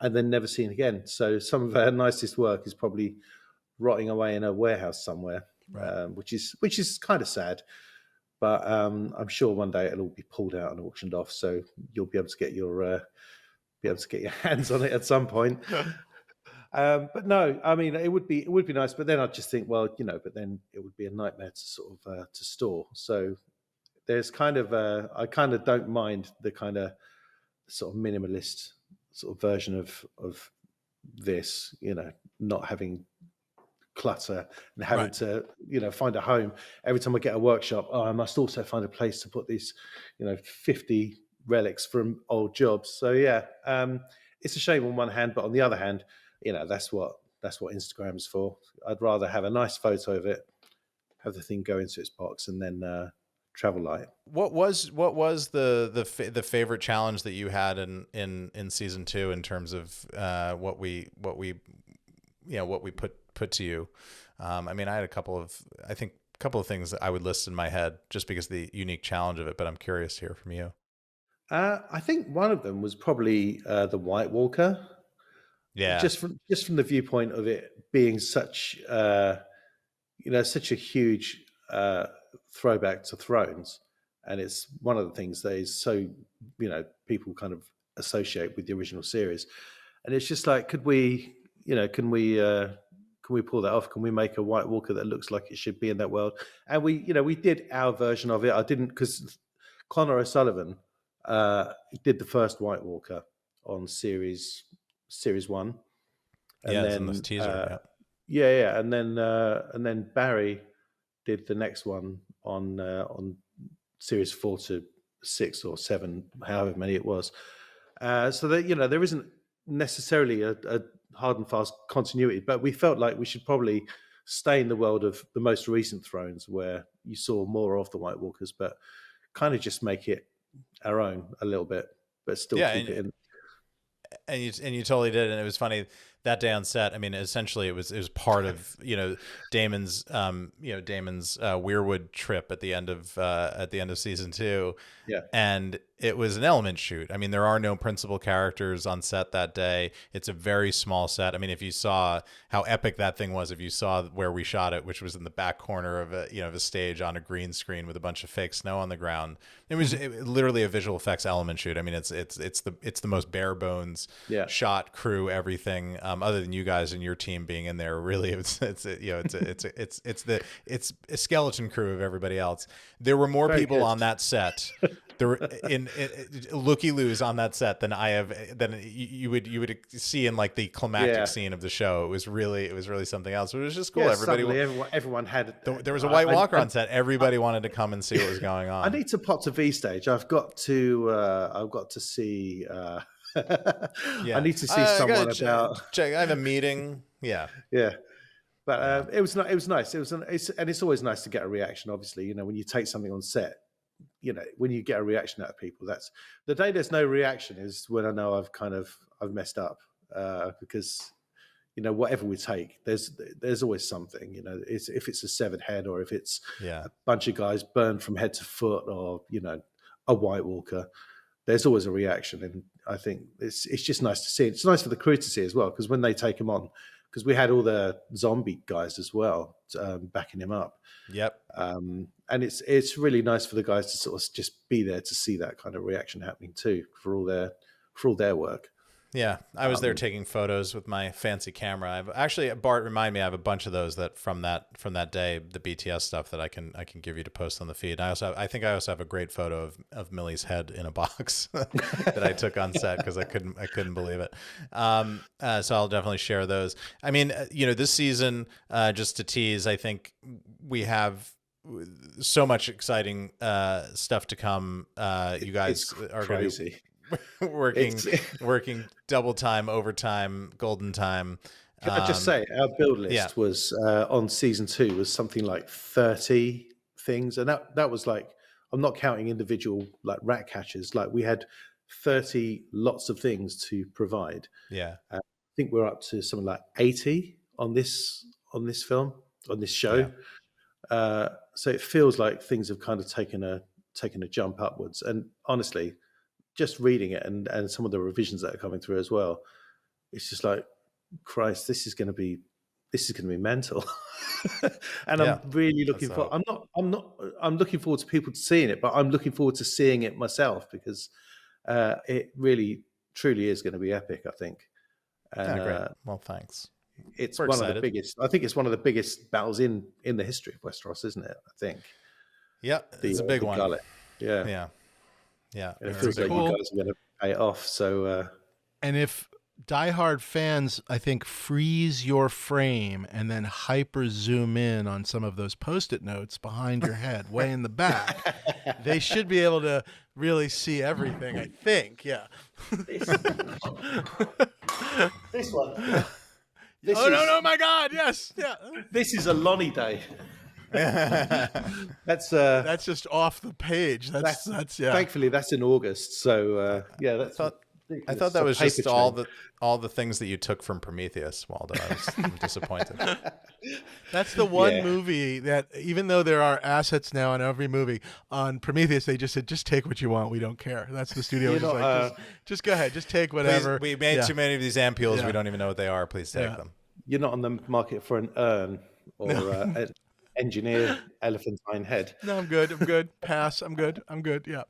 then never seen again. So some of our nicest work is probably rotting away in a warehouse somewhere, right. which is kind of sad. But I'm sure one day it'll all be pulled out and auctioned off, so you'll be able to get your hands on it at some point. But no, I mean it would be nice. But then I'd just think, well, but then it would be a nightmare to sort of to store. So there's kind of I kind of don't mind the kind of sort of minimalist sort of version of this, not having clutter and having to find a home every time I get a workshop. Oh, I must also find a place to put these 50 relics from old jobs. So yeah, it's a shame on one hand, but on the other hand, that's what Instagram is for. I'd rather have a nice photo of it, have the thing go into its box, and then travel light. What was the favorite challenge that you had in season 2 in terms of what we put to you? I mean, I had a couple of things that I would list in my head just because of the unique challenge of it, but I'm curious to hear from you. I think one of them was probably the White Walker. Yeah, just from the viewpoint of it being such such a huge throwback to Thrones, and it's one of the things that is so people kind of associate with the original series, and it's just like, can we pull that off? Can we make a White Walker that looks like it should be in that world? And we did our version of it. I didn't, because Connor O'Sullivan did the first White Walker on series 1, and then then in the teaser, and then Barry did the next one on series 4 to 6 or 7, however many it was. So that there isn't necessarily a hard and fast continuity, but we felt like we should probably stay in the world of the most recent Thrones, where you saw more of the White Walkers, but kind of just make it our own a little bit, but still keep it in. And you totally did, and it was funny that day on set. I mean, essentially, it was part of Damon's Weirwood trip at the end of season 2. Yeah, and it was an element shoot. I mean, there are no principal characters on set that day. It's a very small set. I mean, if you saw how epic that thing was, if you saw where we shot it, which was in the back corner of a stage on a green screen with a bunch of fake snow on the ground, it was literally a visual effects element shoot. I mean, it's the most bare bones shot, crew, everything. Other than you guys and your team being in there, really, it's a skeleton crew of everybody else. There were more Very people good. on that set. There were in looky-loos on that set than you would see in like the climactic scene of the show. It was really something else. But it was just cool. Yeah, everyone had. There was a White Walker on set. Everybody wanted to come and see what was going on. I need to pop to V Stage. I've got to see. I need to see someone about. Check. I have a meeting. Yeah. Yeah. But it was nice. It's always nice to get a reaction. Obviously, when you take something on set, when you get a reaction out of people, that's the day there's no reaction is when I know I've messed up, because whatever we take, there's always something. If it's a severed head, or if it's a bunch of guys burned from head to foot, or a White Walker, there's always a reaction. And I think it's just nice to see. It's nice for the crew to see as well, because when they take him on, because we had all the zombie guys as well backing him up. Yep. And it's really nice for the guys to sort of just be there to see that kind of reaction happening too, for all their work. Yeah, I was there taking photos with my fancy camera. Bart reminded me, I have a bunch of those from that day, the BTS stuff that I can give you to post on the feed. I think I also have a great photo of Millie's head in a box that I took on set because I couldn't believe it. So I'll definitely share those. I mean, this season, just to tease, I think we have so much exciting stuff to come. You guys are crazy. working double time, overtime, golden time. Can I just say, our build list was on season 2 was something like 30 things, and that was like, I'm not counting individual like rat catchers. Like, we had 30 lots of things to provide. Yeah, I think we're up to something like 80 on this show. Yeah. So it feels like things have kind of taken a jump upwards, and honestly, just reading it and some of the revisions that are coming through as well, it's just like, Christ, this is going to be mental. And I'm really looking for. I'm looking forward to people seeing it, but I'm looking forward to seeing it myself, because it really, truly is going to be epic, I think. And, great. Well, thanks. We're one excited. Of the biggest. I think it's one of the biggest battles in the history of Westeros, isn't it? I think. Yeah, it's a big one. Gullet. Yeah. Yeah. Yeah, and it feels like you guys are going to pay it off. So, and if diehard fans, I think, freeze your frame and then hyper zoom in on some of those Post-it notes behind your head, way in the back, they should be able to really see everything. I think, yeah. This one. No, my God, yes, yeah. This is a Lonnie day. That's just off the page. That's yeah. Thankfully, that's in August. So I thought that was just all the things that you took from Prometheus, Waldo. I'm disappointed. That's the one movie that, even though there are assets now in every movie, on Prometheus they just said, just take what you want. We don't care. That's the studio. Just go ahead. Just take whatever. Please, we made too many of these ampules. Yeah. We don't even know what they are. Please take them. You're not on the market for an urn or an engineer elephantine head. No, I'm good. Pass. I'm good. Yeah.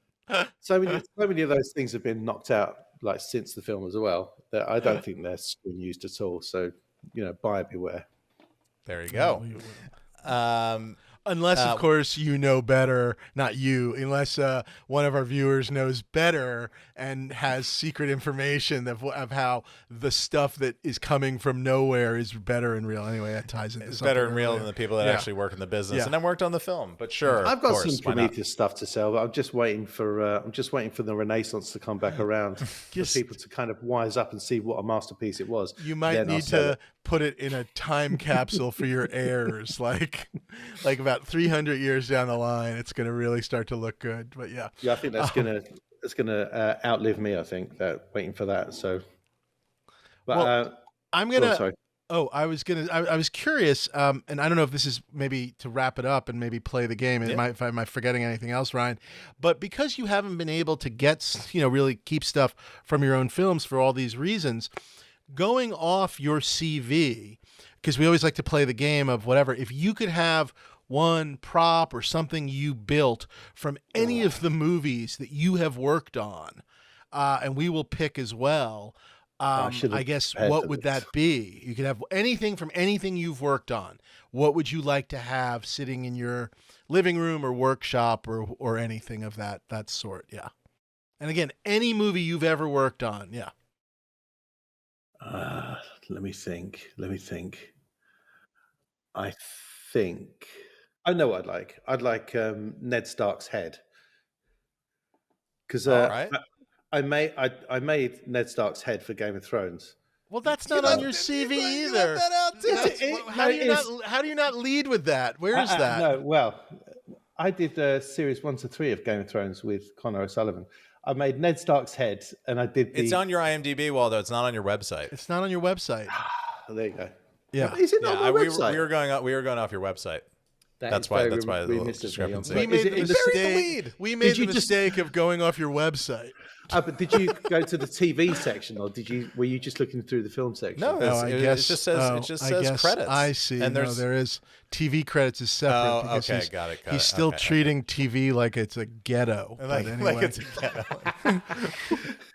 So many of those things have been knocked out, like, since the film as well, that I don't think they're screen used at all. So, buyer beware. There you go. Unless, of course, you know better, not you, unless one of our viewers knows better and has secret information of how the stuff that is coming from nowhere is better and real. Anyway, that ties into it's better and real than the people that actually work in the business and then worked on the film. But sure, I've got some Prometheus stuff to sell, but I'm just waiting for the Renaissance to come back around for people to kind of wise up and see what a masterpiece it was. You might need to put it in a time capsule for your heirs, like about 300 years down the line, it's going to really start to look good. But yeah, I think that's gonna outlive me. I think that waiting for that. So, but I'm gonna. I was curious, and I don't know if this is maybe to wrap it up and maybe play the game. And am I forgetting anything else, Ryan? But because you haven't been able to get, really keep stuff from your own films for all these reasons, going off your CV, because we always like to play the game of whatever. If you could have one prop or something you built from any of the movies that you have worked on, and we will pick as well. I guess what would that be? You could have anything from anything you've worked on. What would you like to have sitting in your living room or workshop or anything of that sort? Yeah. And again, any movie you've ever worked on. Yeah. Let me think. I know what I'd like. I'd like Ned Stark's head, because I made Ned Stark's head for Game of Thrones. Well, that's not on your CV either. How do you not lead with that? Where is that? No, well, I did series 1 to 3 of Game of Thrones with Connor O'Sullivan. I made Ned Stark's head, and I did. It's on your IMDb, Waldo. It's not on your website. It's not on your website. there you go. Yeah. Is it not on my website? We were going off your website. That's why very the little remiss of me. discrepancy. We made the mistake. We made the you just- mistake of going off your website. But did you go to the TV section, or were you just looking through the film section? No, it just says credits. I see. And no, there is TV credits is separate. Oh, because okay, got it. He's still treating TV like it's a ghetto. Like it's a ghetto.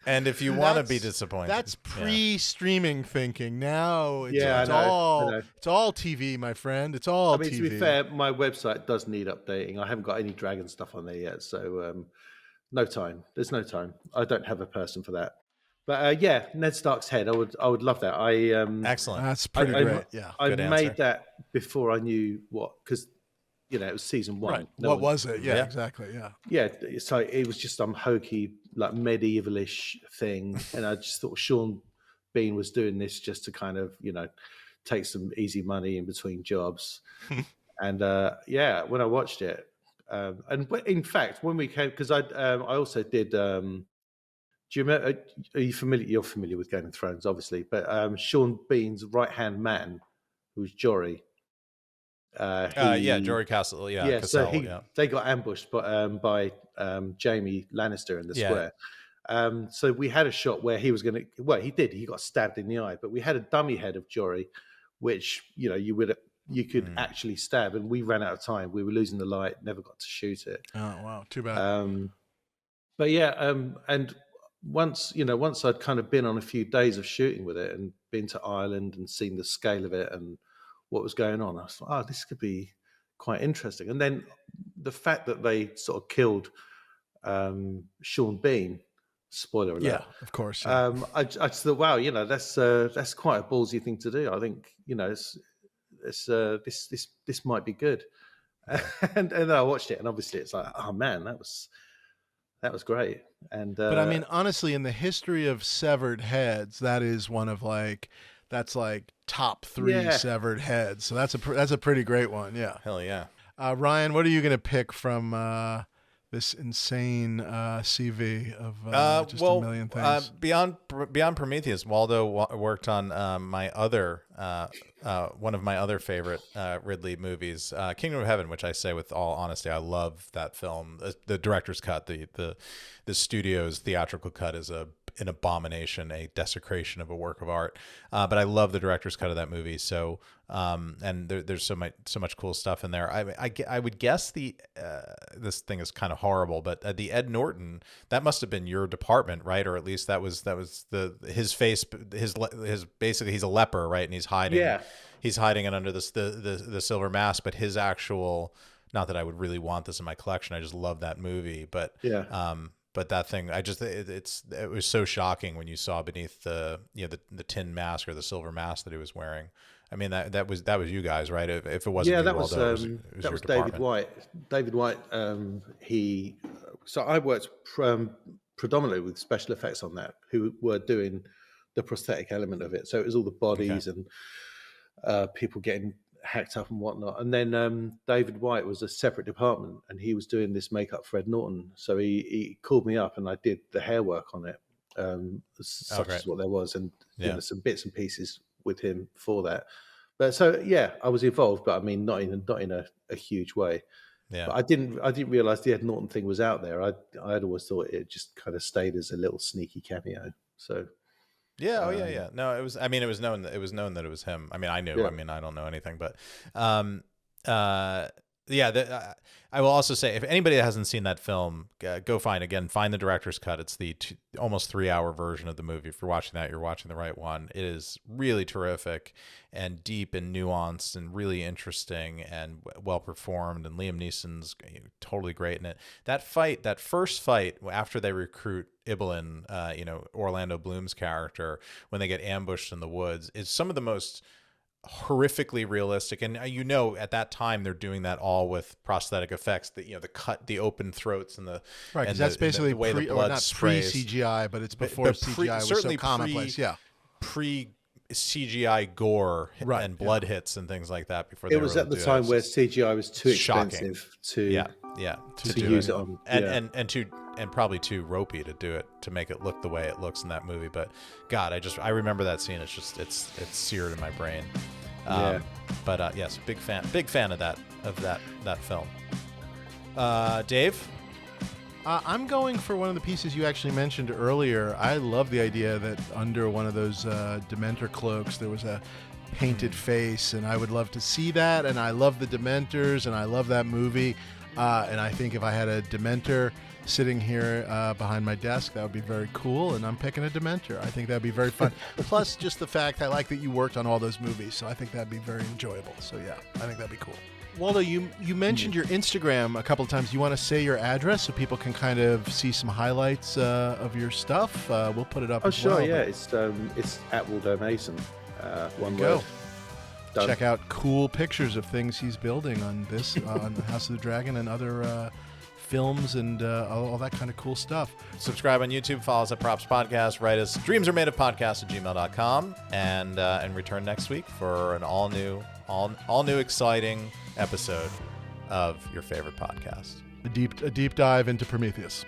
And if you want to be disappointed, that's pre-streaming thinking. Now it's, I know. It's all TV, my friend. It's all TV. To be fair, my website does need updating. I haven't got any Dragon stuff on there yet, so no time. There's no time. I don't have a person for that. But Ned Stark's head. I would love that. excellent. That's pretty great. Yeah, I Good made answer. that before I knew what, because it was season 1. Right. No what one- was it? Yeah, exactly. Yeah. Yeah, so it was just some hokey, like medievalish thing, and I just thought Sean Bean was doing this just to kind of, take some easy money in between jobs. And when I watched it, and in fact, when we came, because I also did. Do you remember? Are you familiar? You're familiar with Game of Thrones, obviously, but Sean Bean's right-hand man, who's Jory. Jory Castle. Yeah, so Cassell, they got ambushed by Jaime Lannister in the square. So we had a shot where he was going to. Well, he did. He got stabbed in the eye, but we had a dummy head of Jory, which you could actually stab, and we ran out of time. We were losing the light, never got to shoot it. Oh wow, too bad. But and once I'd kind of been on a few days of shooting with it and been to Ireland and seen the scale of it and what was going on, I was like, this could be quite interesting. And then the fact that they sort of killed Sean Bean, spoiler alert. Yeah, of course. Yeah. I just thought, wow, that's quite a ballsy thing to do. I think this might be good. And then I watched it, and obviously it's like, oh man, that was great. And but I mean, honestly, in the history of severed heads, that is one of that's top 3 severed heads. So that's a pretty great one. Yeah. Hell yeah. Ryan, what are you going to pick from this insane CV of just a million things? Beyond Prometheus, Waldo worked on my other one of my other favorite Ridley movies, Kingdom of Heaven, which I say with all honesty, I love that film. The director's cut, the studio's theatrical cut is an abomination, a desecration of a work of art. But I love the director's cut of that movie. So, and there's so much cool stuff in there. I would guess this thing is kind of horrible, but the Ed Norton, that must have been your department, right? Or at least that was his face, his basically he's a leper, right? And he's hiding. Yeah. He's hiding it under the silver mask, but his actual, not that I would really want this in my collection. I just love that movie, but but that thing, it was so shocking when you saw beneath the tin mask or the silver mask that he was wearing. I mean, that was you guys, right? If it wasn't, that Waldo, was your David department. White. David White. So I worked predominantly with special effects on that, who were doing the prosthetic element of it. So it was all the bodies and people getting hacked up and whatnot. And then David White was a separate department, and he was doing this makeup for Ed Norton. So he called me up, and I did the hair work on it, such as what there was, and some bits and pieces with him for that. But so I was involved, but I mean not in a huge way. Yeah. But I didn't realize the Ed Norton thing was out there. I'd always thought it just kind of stayed as a little sneaky cameo. So. Yeah. Yeah. No, it was. I mean, it was known that it was him. I mean, I knew. Yeah. I mean, I don't know anything, but, I will also say, if anybody hasn't seen that film, go find the director's cut. It's the almost 3-hour version of the movie. If you're watching that, you're watching the right one. It is really terrific and deep and nuanced and really interesting and well performed. And Liam Neeson's totally great in it. That first fight after they recruit Ibelin, Orlando Bloom's character, when they get ambushed in the woods, is some of the most horrifically realistic. And at that time they're doing that all with prosthetic effects, the open throats and right, and that's basically the way the blood sprays. Pre-CGI, but it's before CGI was so commonplace. Pre CGI gore and blood hits and things like that. Before it was at the time where CGI was too expensive to to use it on, and to and probably too ropey to make it look the way it looks in that movie. But God, I remember that scene. It's seared in my brain. But yes, big fan of that film. Dave? I'm going for one of the pieces you actually mentioned earlier. I love the idea that under one of those Dementor cloaks there was a painted face, and I would love to see that. And I love the Dementors, and I love that movie. And I think if I had a Dementor sitting here behind my desk, that would be very cool. And I'm picking a Dementor. I think that'd be very fun. Plus, just the fact I like that you worked on all those movies, so I think that'd be very enjoyable. So yeah, I think that'd be cool. Waldo, you mentioned your Instagram a couple of times. You want to say your address so people can kind of see some highlights of your stuff? We'll put it up. Oh, as sure, well, yeah. It's at Waldo Mason. One go. word. Done. Check out cool pictures of things he's building on this, on House of the Dragon and other films and all that kind of cool stuff. Subscribe on YouTube, follow us at Props Podcast, write us dreamsaremadeofpodcast@gmail.com, and return next week for an all new exciting episode of your favorite podcast. A deep dive into Prometheus.